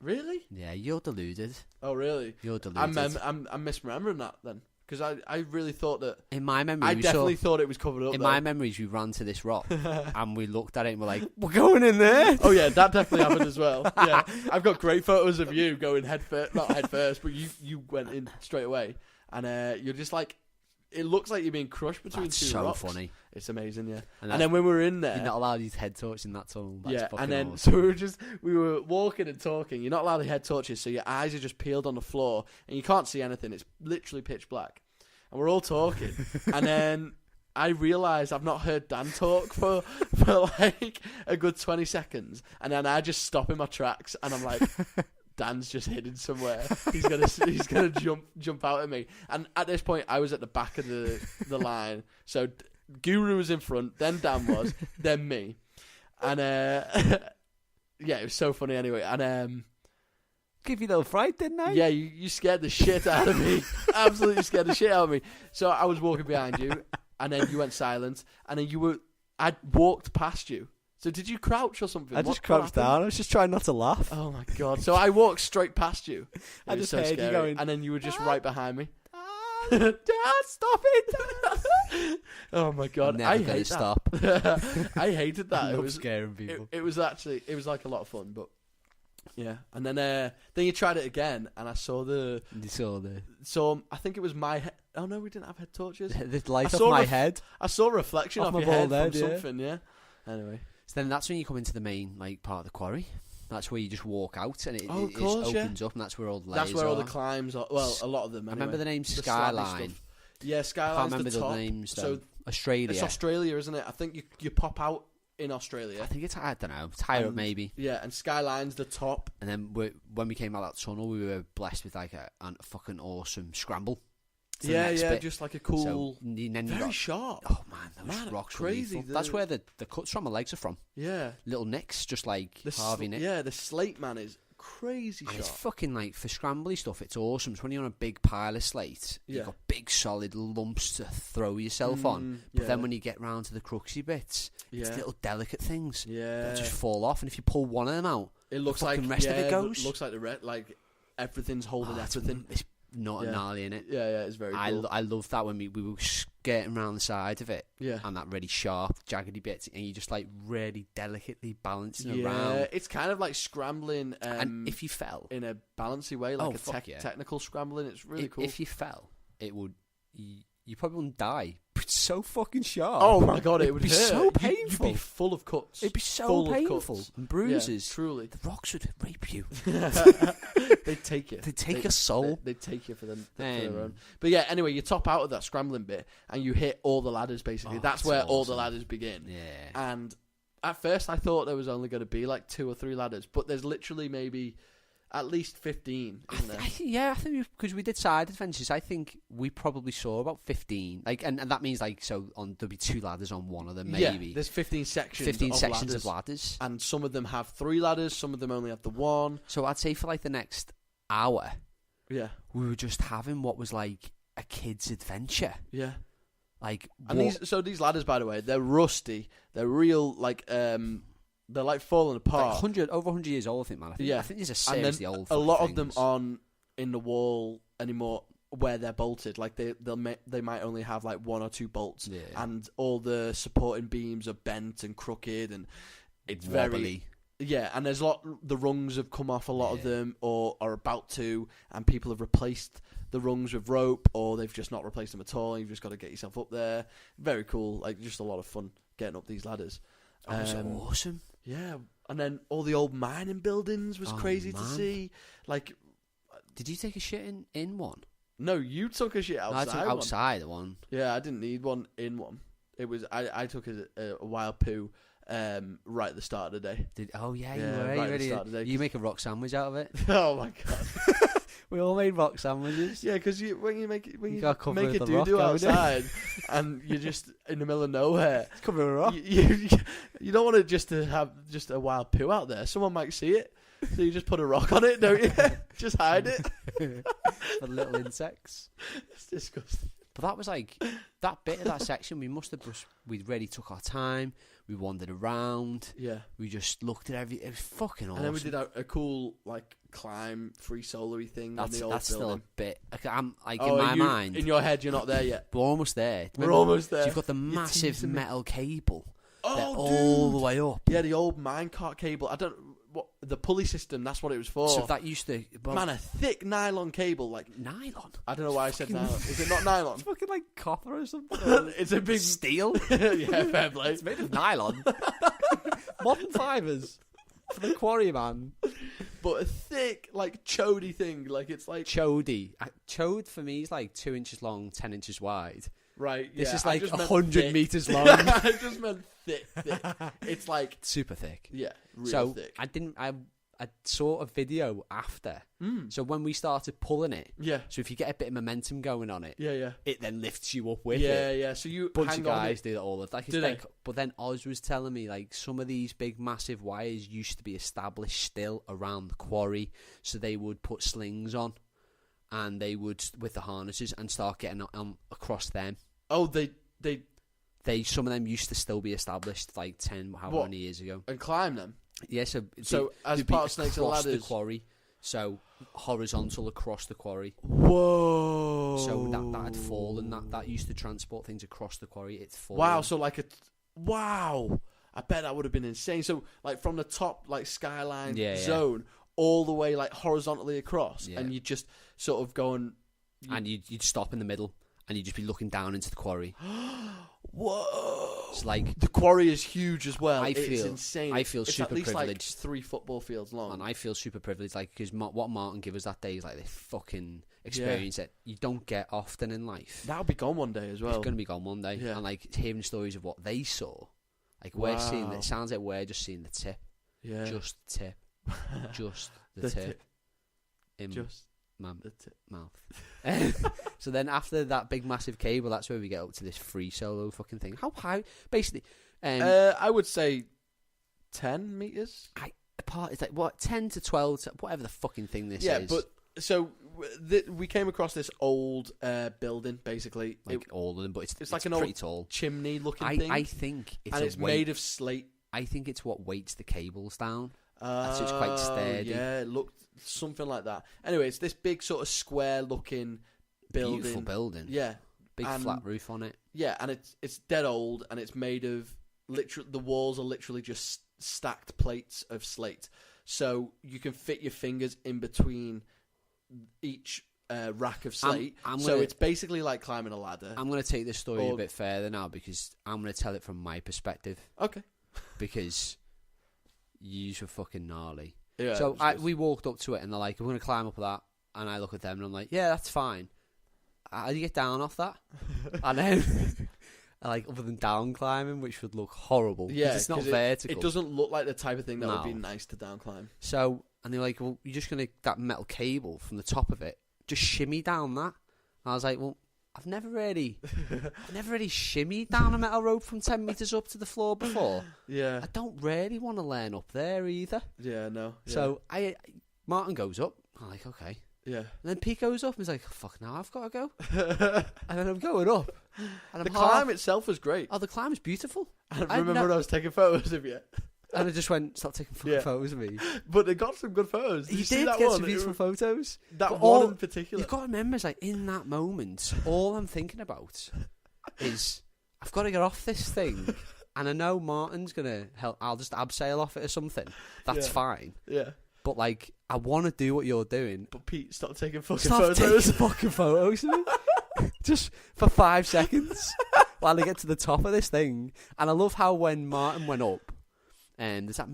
Really? Yeah, you're deluded. Oh, really? You're deluded. I'm misremembering that then. Because I really thought that... In my memory... I definitely thought it was covered up. In my memories, we ran to this rock and we looked at it and we're like, we're going in there. Oh, yeah, that definitely happened as well. Yeah, I've got great photos of you going head first. Not head first, but you went in straight away. And you're just like... It looks like you're being crushed between two rocks. So funny. It's amazing, yeah. And then when we were in there... You're not allowed these head torches in that tunnel. That's and then awesome. so we were walking and talking. You're not allowed the head torches, so your eyes are just peeled on the floor and you can't see anything. It's literally pitch black. And we're all talking, and then I realised I've not heard Dan talk for like a good 20 seconds, and then I just stop in my tracks, and I'm like, Dan's just hidden somewhere. He's gonna jump out at me. And at this point, I was at the back of the line, so Guru was in front, then Dan was, then me, and yeah, it was so funny anyway, and give you a little fright, didn't I? Yeah, you scared the shit out of me. Absolutely scared the shit out of me. So I was walking behind you, and then you went silent, and then I'd walked past you. So did you crouch or something? I just crouched down. I was just trying not to laugh. Oh my god! So I walked straight past you. I just heard you going, and then you were just right behind me. Dad, stop it! Oh my god! I hate stop. I hated that. I love scaring people. It was like a lot of fun, but. Yeah, and then you tried it again, and I saw So I think it was my head. Oh no, we didn't have head torches. The light off my head. I saw a reflection off your head from something. Yeah. Anyway, so then that's when you come into the main part of the quarry. That's where you just walk out, and it opens up, and that's where all the layers That's where all the climbs are. Well, a lot of them. Anyway. I remember the name Skyline. Yeah, Skyline's I can't remember the top. names. So Australia. It's Australia, isn't it? I think you pop out in Australia. I think it's, I don't know, it's higher up maybe. Yeah, and Skyline's the top. And then when we came out that tunnel, we were blessed with like a fucking awesome scramble. Yeah, just like a cool, very sharp. Oh man, those rocks crazy. That's where the cuts from my legs are from. Yeah, little nicks, just like Harvey Nick. Yeah, the slate man is crazy sharp. It's fucking like for scrambly stuff. It's awesome. So when you're on a big pile of slate, you've got big solid lumps to throw yourself on. But then when you get round to the cruxy bits, it's little delicate things that just fall off. And if you pull one of them out, it looks the like rest of it goes. It looks like everything's holding everything. not gnarly in it. Yeah, it's very cool. I love that when we were skirting around the side of it, and that really sharp, jaggedy bits, and you just like really delicately balancing around. Yeah, it's kind of like scrambling. And if you fell in a balancy way, like technical scrambling, it's really cool. If you fell, it would. You probably wouldn't die. But it's so fucking sharp. Oh my god, it would be hurt. So painful. You'd be full of cuts. It'd be so painful and bruises. Yeah, truly, the rocks would rape you. They'd take you. They'd take your soul. They'd take you for their own. But yeah, anyway, you top out of that scrambling bit and you hit all the ladders. Basically, that's where all the ladders begin. Yeah. And at first, I thought there was only going to be like 2 or 3 ladders, but there's literally maybe at least 15, isn't there? I think because we did side adventures, I think we probably saw about 15. Like, and that means like there'll be 2 ladders on one of them, maybe. Yeah, there's 15 sections. 15 sections of ladders, and some of them have 3 ladders, some of them only have the 1. So I'd say for like the next hour, we were just having what was like a kid's adventure. Yeah. Like, and these ladders, by the way, they're rusty. They're real, like they're like falling apart. Like over 100 years old, I think, man. I think these are seriously old. A lot things. of them aren't in the wall anymore where they're bolted. Like they might only have like 1 or 2 bolts, and all the supporting beams are bent and crooked, and it's wobbly. And there's the rungs have come off a lot of them, or are about to, and people have replaced the rungs with rope, or they've just not replaced them at all. And you've just got to get yourself up there. Very cool, like just a lot of fun getting up these ladders. It's awesome. Yeah, and then all the old mining buildings was crazy to see. Like, did you take a shit in one? No, you took a shit outside. No, I took outside one. Yeah, I didn't need one in one. It was I took a wild poo right at the start of the day. You were. Right at the start of the day. You make a rock sandwich out of it. Oh my god. We all made rock sandwiches. Yeah, because when you make a doo-doo doo outside and you're just in the middle of nowhere, it's covering a rock. You don't want to have just a wild poo out there. Someone might see it, so you just put a rock on it, don't you? Just hide it for little insects. It's disgusting. But that was like that bit of that section. We really took our time. We wandered around. Yeah. We just looked at everything. It was fucking awesome. And then we did a cool like climb free solo-y thing on the old that's building. Still a bit. I'm like in my mind. In your head, you're not there yet. We're almost there. We're almost there. So you've got the massive metal cable. Oh, all the way up. Yeah, the old minecart cable. I don't. What the pulley system? That's what it was for. So that used to a thick nylon cable, like nylon. I don't know why I said nylon. Is it not nylon? It's fucking like copper or something. It's a big steel. Yeah, fair play. It's made of nylon. Modern fibres for the quarry man. But a thick, like chody thing, like it's like chody. Chode for me is like 2 inches long, 10 inches wide. Right. This yeah, is like 100 meters long. I just meant thick. It's like super thick. Yeah, real thick. I saw a video after. So when we started pulling it, so if you get a bit of momentum going on it, it then lifts you up with it. Yeah. So you bunch of guys do that all the time. But then Oz was telling me like some of these big massive wires used to be established still around the quarry, so they would put slings on, and they would with the harnesses and start getting across them. Oh, they some of them used to still be established like 10 many years ago, and climb them. Yeah, so as part of Snakes and Ladders, the quarry, so horizontal across the quarry. Whoa! So that had fallen. That used to transport things across the quarry. It's fallen. Wow! So like wow! I bet that would have been insane. So like from the top, like skyline zone, all the way like horizontally across, and you just sort of going, and you'd stop in the middle, and you'd just be looking down into the quarry. Whoa! It's like the quarry is huge as well. It's insane. I feel it's super at least privileged. Like 3 football fields long, and I feel super privileged. Like because what Martin gave us that day is like this fucking experience that you don't get often in life. That'll be gone one day as well. It's going to be gone one day, and like hearing stories of what they saw, like we're seeing. It sounds like we're just seeing the tip. Yeah, just the tip, just the tip. Just. Mouth. So then after that big massive cable, that's where we get up to this free solo fucking thing. How high? Basically, I would say 10 meters. It's like what 10 to 12, whatever the fucking thing this is. Yeah, but so we came across this old building, basically. Like all of them, but it's like an pretty old tall chimney looking thing. I think it's made of slate. I think it's what weights the cables down. So it's quite sturdy. Yeah, it looked something like that. Anyway, it's this big sort of square-looking building. Beautiful building. Yeah. Big flat roof on it. Yeah, and it's dead old, and it's made of literally, the walls are literally just stacked plates of slate. So you can fit your fingers in between each rack of slate. So it's basically like climbing a ladder. I'm going to take this story a bit further now because I'm going to tell it from my perspective. Okay. Because you were fucking gnarly. Yeah. So we walked up to it and they're like, we're going to climb up that. And I look at them and I'm like, yeah, that's fine. How do you get down off that? And then, like, other than down climbing, which would look horrible. Yeah. It's not vertical. It doesn't look like the type of thing that would be nice to down climb. So, and they're like, well, you're just going to, that metal cable from the top of it, just shimmy down that. And I was like, well, I've never really shimmied down a metal rope from 10 metres up to the floor before. Yeah. I don't really want to learn up there either. Yeah, no. Yeah. So Martin goes up. I'm like, okay. Yeah. And then Pete goes up and he's like, oh, fuck, now I've got to go. And then I'm going up. And the climb itself was great. Oh, the climb is beautiful. I remember when I was taking photos of you. And I just went, stop taking fucking photos of me. But they got some good photos. You did get some beautiful photos. That one in particular. You've got to remember, it's like, in that moment, all I'm thinking about is, I've got to get off this thing. And I know Martin's going to help. I'll just abseil off it or something. That's fine. Yeah. But, like, I want to do what you're doing. But Pete, stop taking fucking photos. Taking fucking photos of me. Just for 5 seconds while I get to the top of this thing. And I love how when Martin went up, and there's that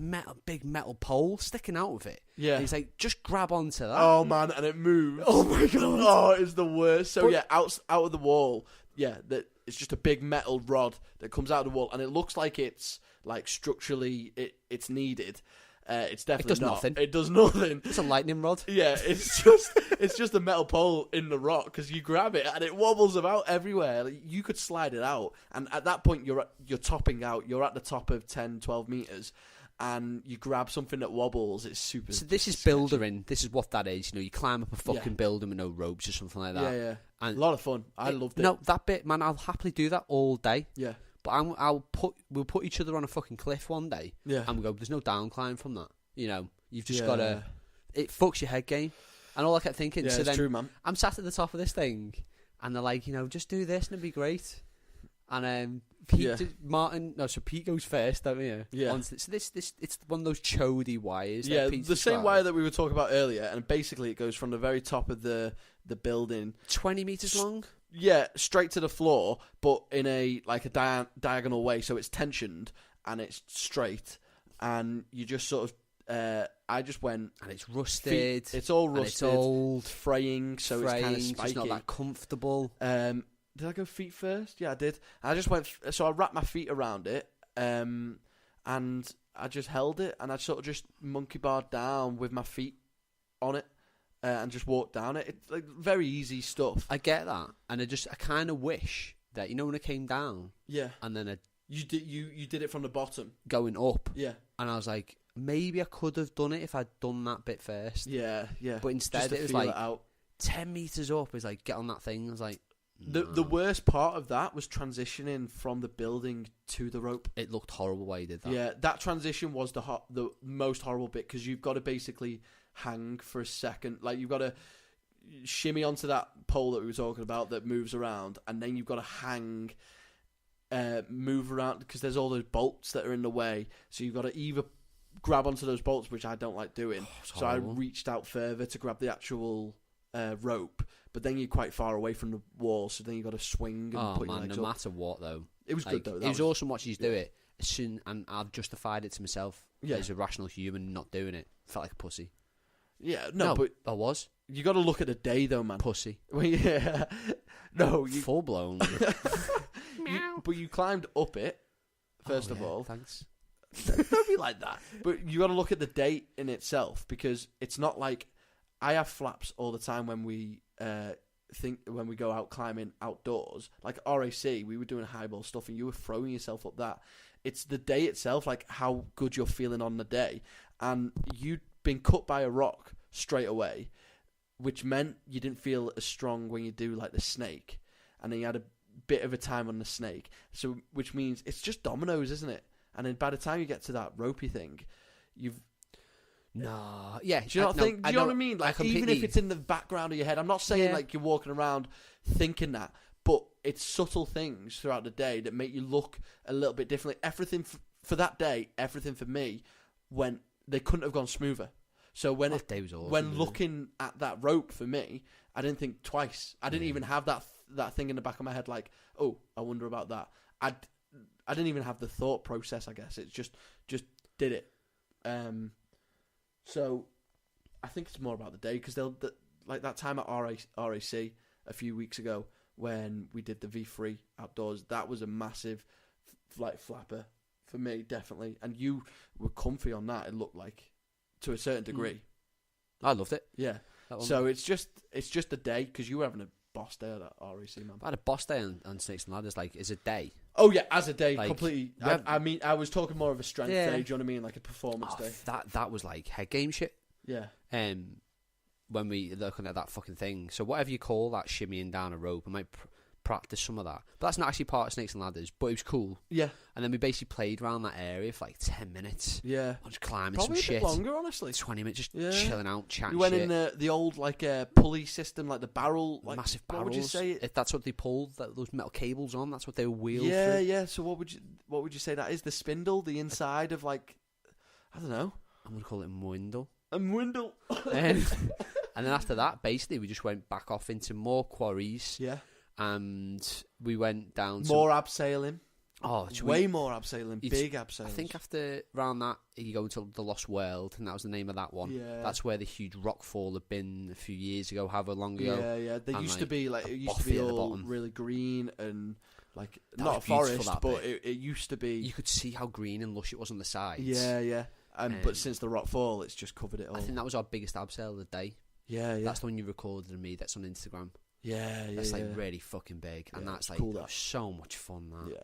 big metal pole sticking out of it. Yeah. And he's like, just grab onto that. Oh, man, and it moves. Oh, my God. Oh, it's the worst. So, out of the wall, it's just a big metal rod that comes out of the wall, and it looks like it's, like, structurally, it's needed. It's definitely nothing. It does nothing. It's a lightning rod. Yeah, it's just a metal pole in the rock because you grab it and it wobbles about everywhere. Like, you could slide it out, and at that point you're topping out. You're at the top of 10, 12 meters, and you grab something that wobbles. It's super. So this is sketchy. buildering. This is what that is. You know, you climb up a fucking building with no ropes or something like that. Yeah, yeah. And a lot of fun. I loved it. No, that bit, man. I'll happily do that all day. Yeah. But we'll put each other on a fucking cliff one day. Yeah. And we go, there's no down climb from that. You know, you've just got to... It fucks your head game. And all I kept thinking... Yeah, so it's then true, man. I'm sat at the top of this thing, and they're like, you know, just do this and it'll be great. And Pete goes first, don't you? Yeah. So it's one of those chody wires. Yeah, the same wire that we were talking about earlier, and basically it goes from the very top of the building... 20 metres long? Yeah, straight to the floor, but in a diagonal way, so it's tensioned, and it's straight, and you just sort of... I just went... And it's rusted. It's all rusted. It's old. Fraying, so it's kind of spiky. It's not that comfortable. Did I go feet first? Yeah, I did. I just went... So I wrapped my feet around it, and I just held it, and I sort of just monkey barred down with my feet on it, and just walked down it. It's like very easy stuff. I get that, and I kind of wish that, you know, when I came down... Yeah. And then You did it from the bottom. Going up. Yeah. And I was like... Maybe I could have done it if I'd done that bit first. Yeah, yeah. But instead it was like 10 metres up. Is like, get on that thing. I was like, no. The worst part of that was transitioning from the building to the rope. It looked horrible while you did that. Yeah, that transition was the most horrible bit because you've got to basically hang for a second. Like, you've got to shimmy onto that pole that we were talking about that moves around, and then you've got to hang, move around because there's all those bolts that are in the way. So you've got to either grab onto those bolts, which I don't like doing. So I reached out further to grab the actual rope, but then you're quite far away from the wall, so then you've got to swing and put your legs no up. matter what, though. It was good, though. It was awesome watching you do it. And I've justified it to myself as a rational human not doing it. Felt like a pussy. Yeah, no, but... I was. You got to look at the day, though, man. Pussy. Well, yeah. No, full blown. But you climbed up it, first of all. Thanks. Don't be like that. But you got to look at the date in itself, because it's not like I have flaps all the time when we go out climbing outdoors. Like RAC, we were doing highball stuff, and you were throwing yourself up that. It's the day itself, like how good you're feeling on the day, and you'd been cut by a rock straight away, which meant you didn't feel as strong when you do like the snake, and then you had a bit of a time on the snake. So, which means it's just dominoes, isn't it? And then by the time you get to that ropey thing, No, yeah. Do you not think? Do you know what I mean? Like, even if it's in the background of your head, I'm not saying like you're walking around thinking that, but it's subtle things throughout the day that make you look a little bit differently. Everything for that day, everything for me they couldn't have gone smoother. So when that day was awesome, when looking at that rope for me, I didn't think twice. I didn't even have that thing in the back of my head like, oh, I wonder about that. I didn't even have the thought process. I guess it's just did it. So I think it's more about the day because like that time at RAC a few weeks ago when we did the V3 outdoors. That was a massive like flapper for me, definitely. And you were comfy on that. It looked like to a certain degree. I loved it. Yeah. So it's just a day because you were having a boss day at that RAC, man. I had a boss day on Snakes and Ladders. Like, as a day. Oh yeah, as a day, like, completely. I mean, I was talking more of a strength day. Do you know what I mean? Like a performance day. That was like head game shit. Yeah. When we looking at that fucking thing, so whatever you call that, shimmying down a rope, I might practice some of that. But that's not actually part of Snakes and Ladders. But it was cool. Yeah. And then we basically played around that area for like 10 minutes. Yeah. I was climbing probably some shit. Probably a bit longer, honestly. 20 minutes, just chilling out, chatting. We went shit. in the old like pulley system, like the barrel, like massive barrels. What would you say? If that's what they pulled those metal cables on, that's what they were wheeled through. Yeah. So what would you say that is? The spindle, the inside of like, I don't know. I'm gonna call it a mwindle. A mwindle. And then after that, basically, we just went back off into more quarries. Yeah. And we went down to... More abseiling. Oh, way more abseiling. Big abseilings. I think after around that, you go into the Lost World, and that was the name of that one. Yeah. That's where the huge rockfall had been a few years ago, however long ago. Yeah. They used to be like... It used to Buffy be at the all bottom. really green and... Like, That not a was beautiful, forest, that but bit. it used to be... You could see how green and lush it was on the sides. Yeah. But since the rockfall, it's just covered it all. I think that was our biggest abseil of the day. Yeah. That's the one you recorded of me. That's on Instagram. Yeah. That's like really fucking big, and that's like cool, that was so much fun. That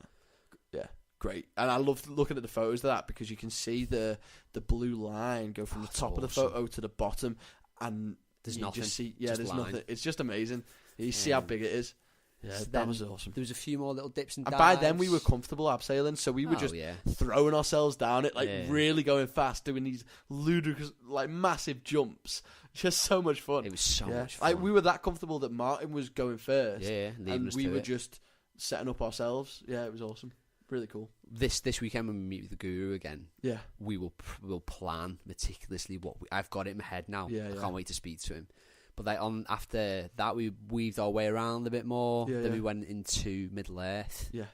yeah, great. And I loved looking at the photos of that because you can see the blue line go from the top of the photo to the bottom, and there's you nothing. Just see, just there's line. nothing. It's just amazing. You see how big it is. Yeah, So that was awesome. There was a few more little dips and dives. And by then we were comfortable abseiling, so we were just throwing ourselves down it, like really going fast, doing these ludicrous, like massive jumps. Just so much fun. It was so much fun. Like we were that comfortable that Martin was going first, and we were just setting up ourselves. Yeah, it was awesome. Really cool. This weekend when we meet with the Guru again, we will plan meticulously I've got it in my head now. I can't wait to speak to him. But like after that, we weaved our way around a bit more. Then we went into Middle Earth. Yeah.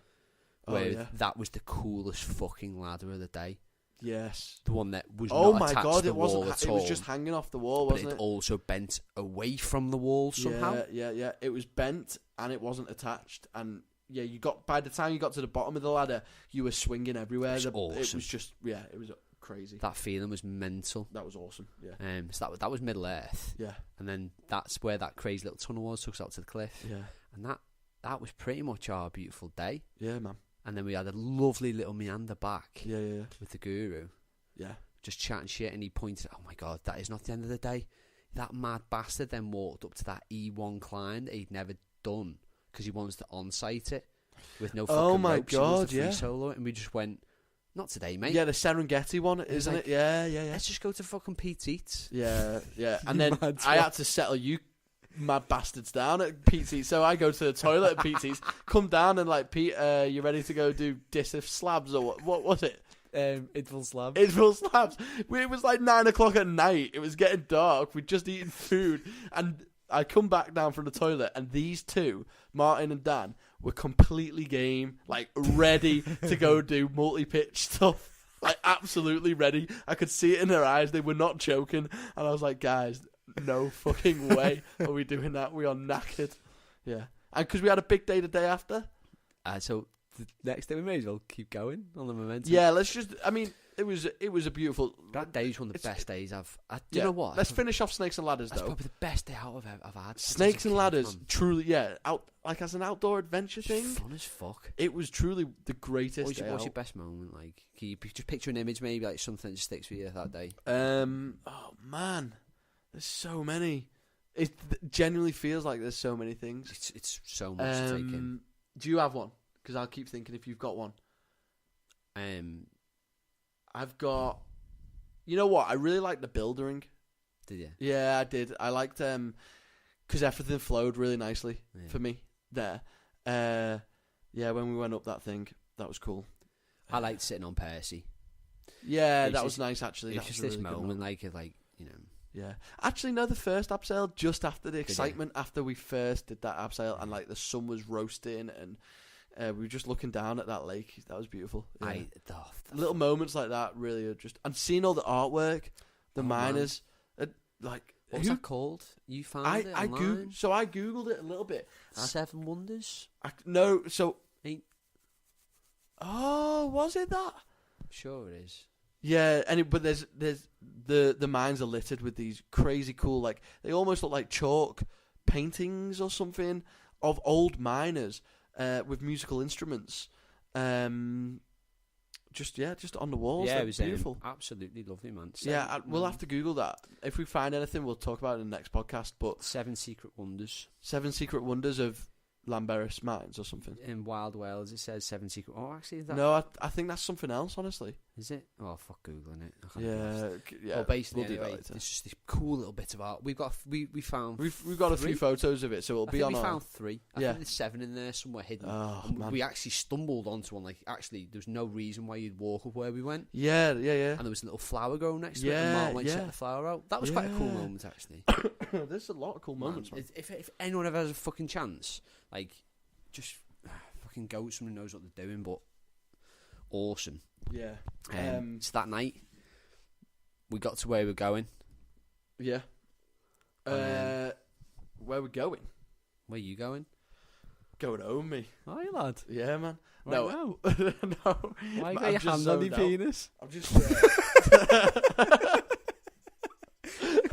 Where that was the coolest fucking ladder of the day. Yes. The one that was not attached to the wall at all. It was just hanging off the wall, but wasn't it? But it also bent away from the wall somehow. Yeah. It was bent and it wasn't attached. And you got by the time you got to the bottom of the ladder, you were swinging everywhere. It was awesome. It was just it was crazy. That feeling was mental. That was awesome. Yeah. So that was Middle Earth. Yeah. And then that's where that crazy little tunnel was, took us out to the cliff. Yeah. And that was pretty much our beautiful day. Yeah, man. And then we had a lovely little meander back. Yeah. With the Guru. Yeah. Just chatting shit, and he pointed, oh my God, that is not the end of the day. That mad bastard then walked up to that E1 climb that he'd never done because he wants to on-site it with no fucking ropes. He wants to free solo it, and we just went, not today, mate. Yeah, the Serengeti one, isn't it? Yeah. Let's just go to fucking Pete's Eats. Yeah. And then I had to settle you mad bastards down at Pete's Eats. So I go to the toilet at Pete's Eats, come down and like, Pete, you ready to go do disc slabs or what was it? Idful slabs. Idful slabs. It was like 9 o'clock at night. It was getting dark. We'd just eaten food. And I come back down from the toilet and these two, Martin and Dan, were completely game, like ready to go do multi-pitch stuff. Like absolutely ready. I could see it in their eyes. They were not joking. And I was like, guys, no fucking way are we doing that. We are knackered. Yeah. And because we had a big day the day after. So the next day we may as well keep going on the momentum. Yeah, let's just, I mean, it was a beautiful... That day was one of the best days I've... Do you know what? Let's finish off Snakes and Ladders, That's though. probably the best day out I've had. Snakes and Ladders, truly, out like as an outdoor adventure thing. Fun as fuck. It was truly the greatest What's day your out. best moment? Like, can you just picture an image, maybe, like something that sticks with you that day? Oh, man. There's so many. It genuinely feels like there's so many things. It's so much to take in. Do you have one? Because I'll keep thinking if you've got one. Um... I've got You know what? I really liked the buildering. Did you? Yeah, I did. I liked because everything flowed really nicely for me there. Yeah, when we went up that thing, that was cool. I liked sitting on Percy. Yeah, that was nice actually. It's just this moment, like you know. Yeah, actually, no. The first abseil, just after the excitement, after we first did that abseil, and like the sun was roasting, and we were just looking down at that lake. That was beautiful. Yeah. Little moments like that really are just, and seeing all the artwork, the miners, like what was that called? You found it online? I googled it a little bit. 7 Wonders. Oh, was it that? I'm sure it is. Yeah, but there's the mines are littered with these crazy cool, like they almost look like chalk paintings or something of old miners with musical instruments. Just on the walls. Yeah, it was beautiful. Absolutely lovely, man. We'll have to Google that. If we find anything, we'll talk about it in the next podcast. But 7 Secret Wonders. 7 Secret Wonders of Llanberis mines or something. In Wild Wales, it says 7 Secret. Oh, actually, is that... No, I think that's something else. Honestly, is it? Oh, fuck googling it. Yeah. Well, basically, anyway, it's just this cool little bit of art. We found. We've got a few photos of it, so it'll be on. We found 3. I think there's 7 in there somewhere hidden. Oh, man. We actually stumbled onto one. Like, actually, there's no reason why you'd walk up where we went. Yeah. And there was a little flower growing next to it. And Mark went to set the flower out. That was quite a cool moment, actually. There's a lot of cool moments, man. If anyone ever has a fucking chance, like. Just fucking go with someone who knows what they're doing, but awesome. Yeah. So that night, we got to where we're going. Yeah. Where we going? Where you going? Going home, me. Are you, lad? Yeah, man. Right no. No. Why you got your hand on your penis? I'm just...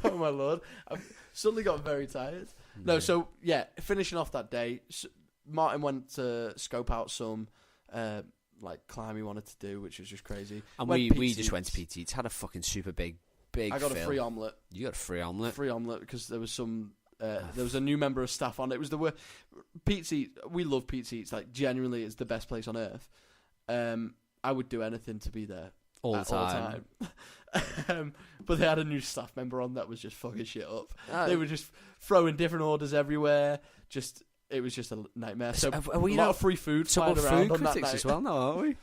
oh, my Lord. I've suddenly got very tired. No, so, yeah, finishing off that day... Martin went to scope out some climb he wanted to do, which was just crazy. And we just went to Pete Eats, had a fucking super big I got a free omelette. You got a free omelette? Free omelette because there was some there was a new member of staff on it. It was Pete's Eats. We love Pete's Eats. Like, genuinely, it's the best place on earth. I would do anything to be there all the time. But they had a new staff member on that was just fucking shit up. They were just throwing different orders everywhere. It was just a nightmare. So a lot of free food flying around food on that critics night as well now, aren't we?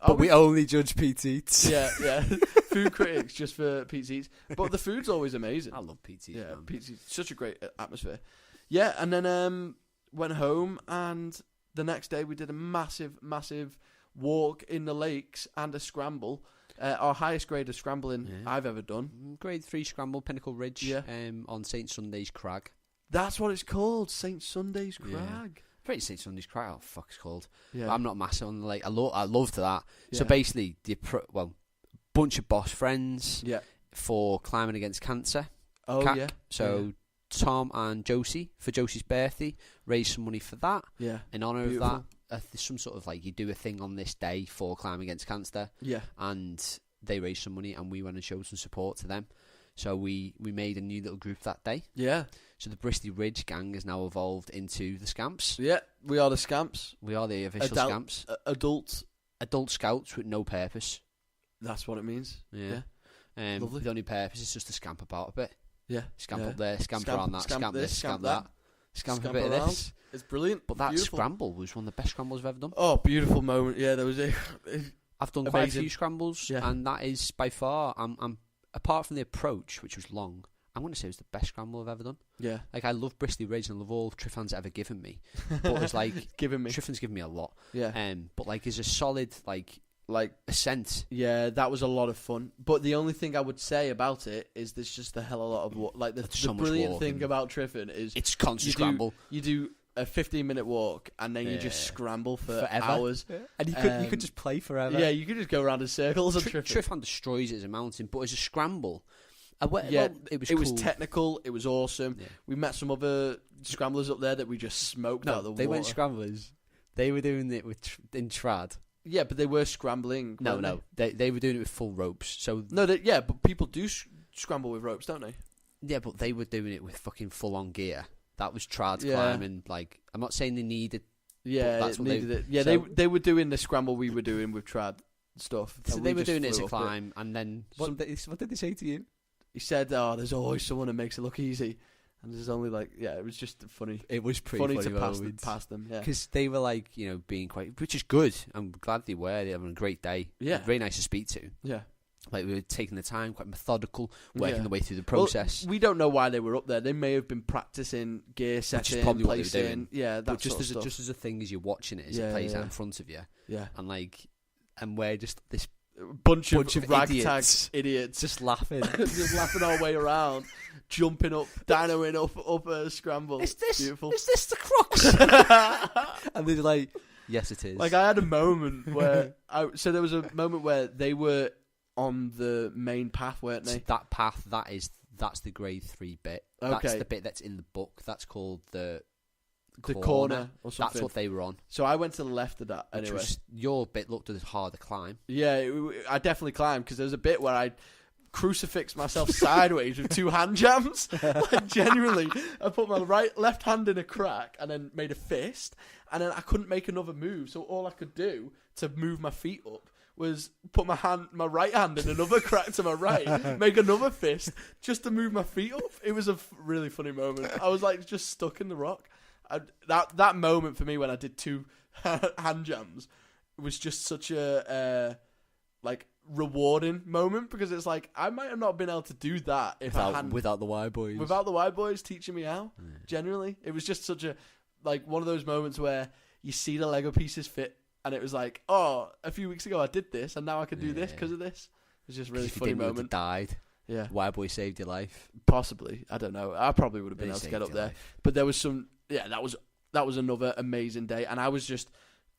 But we only judge Pete Eats. Yeah. Food critics just for Pete Eats. But the food's always amazing. I love Pete Eats. Yeah, Pete Eats, such a great atmosphere. Yeah, and then went home, and the next day we did a massive walk in the lakes and a scramble. Our highest grade of scrambling I've ever done. Grade 3 scramble, Pinnacle Ridge, on St Sunday's Crag. That's what it's called, St Sunday's Crag. Yeah. Pretty St Sunday's Crag. Oh, fuck, it's called. Yeah. I'm not massive on the lake. I loved that. Yeah. So basically, bunch of boss friends for climbing against cancer. Oh, CAC. yeah. So Tom and Josie, for Josie's birthday, raised some money for that. Yeah. In honour of that, there's some sort of you do a thing on this day for climbing against cancer. Yeah. And they raised some money, and we went and showed some support to them. So we made a new little group that day. Yeah. So the Bristly Ridge gang has now evolved into the Scamps. Yeah, we are the Scamps. We are the official Scamps. Adult scouts with no purpose. That's what it means. Yeah. Lovely. The only purpose is just to scamp about a bit. Yeah. Scamp up there, scamp around that, scamp this, scamp that. Scamp a bit around. of this. It's brilliant. But that scramble was one of the best scrambles I've ever done. Oh, beautiful moment. Yeah, there was I've done quite a few scrambles, and that is by far, I'm apart from the approach, which was long, I'm going to say it was the best scramble I've ever done. Yeah. I love Bristly Ridge and I love all Triffan's ever given me. But it's Triffan's given me a lot. Yeah. But as a solid, ascent. Yeah, that was a lot of fun. But the only thing I would say about it is there's just a hell of a lot of the brilliant thing about Triffan is it's constant scramble. You do a 15-minute walk and then you just scramble for hours. Yeah. And you could just play forever. Yeah, you could just go around in circles on Triffan. Triffan destroys it as a mountain, but as a scramble, it was technical. It was awesome. Yeah. We met some other scramblers up there that we just smoked out of the water. They weren't scramblers. They were doing it in trad. Yeah, but they were scrambling. No. They were doing it with full ropes. So but people do scramble with ropes, don't they? Yeah, but they were doing it with fucking full-on gear. That was trad climbing. I'm not saying they needed. Yeah, that's what needed it. Yeah, so, they were doing the scramble we were doing with trad. stuff. So and they we were just doing it as flew a up it. climb, and then what did they say to you? He said, "Oh, there's always someone that makes it look easy," and there's only like, yeah, it was just funny. It was pretty funny to pass them, yeah. Because they were like, being quite, which is good. I'm glad they were. They were having a great day. Yeah, very nice to speak to. Yeah, like we were taking the time, quite methodical, working the way through the process. Well, we don't know why they were up there. They may have been practicing gear setting, which is probably placing. What they were doing. Yeah, that just sort of stuff. Just as a thing as you're watching it, as it plays out in front of you. Yeah, and we're just this bunch of ragtag idiots just laughing, just laughing our way around, jumping up, dynoing up a scramble. Is this beautiful? Is this the crux? And they're like, yes, it is. Like I had a moment where so there was a moment where they were on the main path, weren't they? So that path, that's the grade 3 bit. Okay. That's the bit that's in the book. That's called the corner or something. That's what they were on. So I went to the left of that anyway. Your bit looked as harder climb. Yeah, I definitely climbed because there was a bit where I crucifixed myself sideways with 2 hand jams. Like genuinely, I put my left hand in a crack and then made a fist, and then I couldn't make another move. So all I could do to move my feet up was put my right hand in another crack to my right, make another fist just to move my feet up. It was a really funny moment. I was like just stuck in the rock. That moment for me when I did 2 hand jams was just such a like rewarding moment, because it's like I might have not been able to do that if without the Y boys. Without the Y boys teaching me how. Yeah. Generally, it was just such a one of those moments where you see the Lego pieces fit, and it was like, oh, a few weeks ago I did this, and now I can do this because of this. It was just a really funny moment. Died. Yeah, Y boy saved your life. Possibly, I don't know. I probably would have been able to get up there, but there was some. Yeah, that was another amazing day, and I was just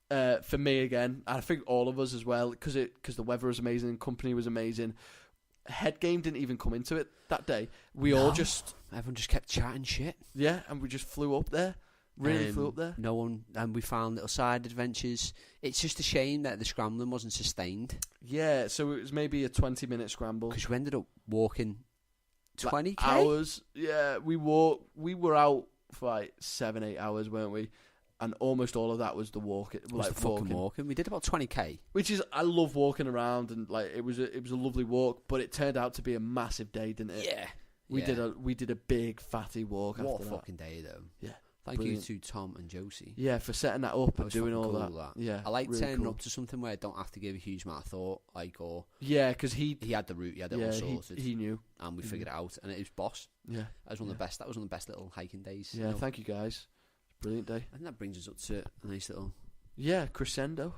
for me again. I think all of us as well, because the weather was amazing, company was amazing. Head game didn't even come into it that day. Everyone just kept chatting shit. Yeah, and we just flew up there. Really flew up there. No one, and we found little side adventures. It's just a shame that the scrambling wasn't sustained. Yeah, so it was maybe a 20-minute scramble. Because we ended up walking 20k hours. Yeah, we were out for like 7-8 hours, weren't we? And almost all of that was the walk. Walking. We did about 20k, which is, I love walking around, and like it was a lovely walk, but it turned out to be a massive day, didn't it? Yeah. We did a big fatty walk. What after a that. Fucking day though. Yeah. Thank Brilliant. you to Tom and Josie. Yeah, for setting that up and doing all cool, that. Yeah, I like really turning up to something where I don't have to give a huge amount of thought, yeah, because he had the route, he had it all sorted. He knew, and we figured it out, and it was boss. Yeah, that was one of the best. That was one of the best little hiking days. Yeah, thank you guys. Brilliant day. I think that brings us up to a nice little crescendo.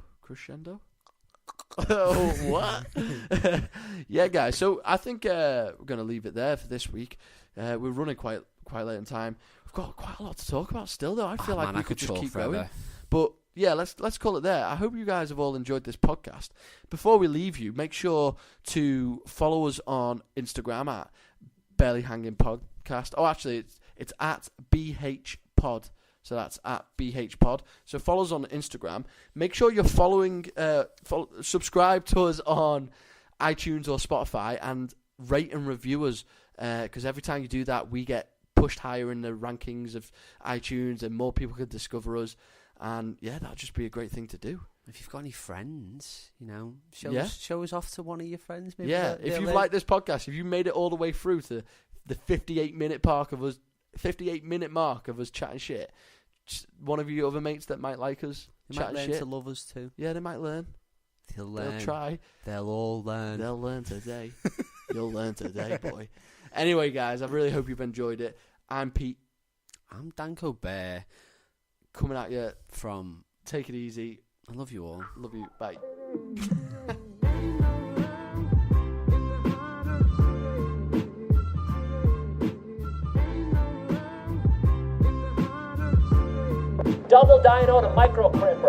Oh, what? Yeah, guys. So I think we're gonna leave it there for this week. We're running quite late in time. We've got quite a lot to talk about still, though. I feel like we could just keep going. But yeah, let's call it there. I hope you guys have all enjoyed this podcast. Before we leave you, make sure to follow us on Instagram at Barely Hanging Podcast. Oh, actually, it's at BH Pod. So that's at BH Pod. So follow us on Instagram. Make sure you're subscribe to us on iTunes or Spotify, and rate and review us, because every time you do that, we get pushed higher in the rankings of iTunes, and more people can discover us. And yeah, that'd just be a great thing to do. If you've got any friends, show us off to one of your friends. Maybe if you've liked this podcast, if you made it all the way through to the 58-minute mark of us chatting shit, one of your other mates that might like us, they might learn to love us too. Yeah, they might learn. They'll try. They'll all learn. They'll learn today. You'll learn today, boy. Anyway, guys, I really hope you've enjoyed it. I'm Pete. I'm Danko Bear. Coming at you from Take It Easy. I love you all. Love you. Bye. Double dyno to micro crimper.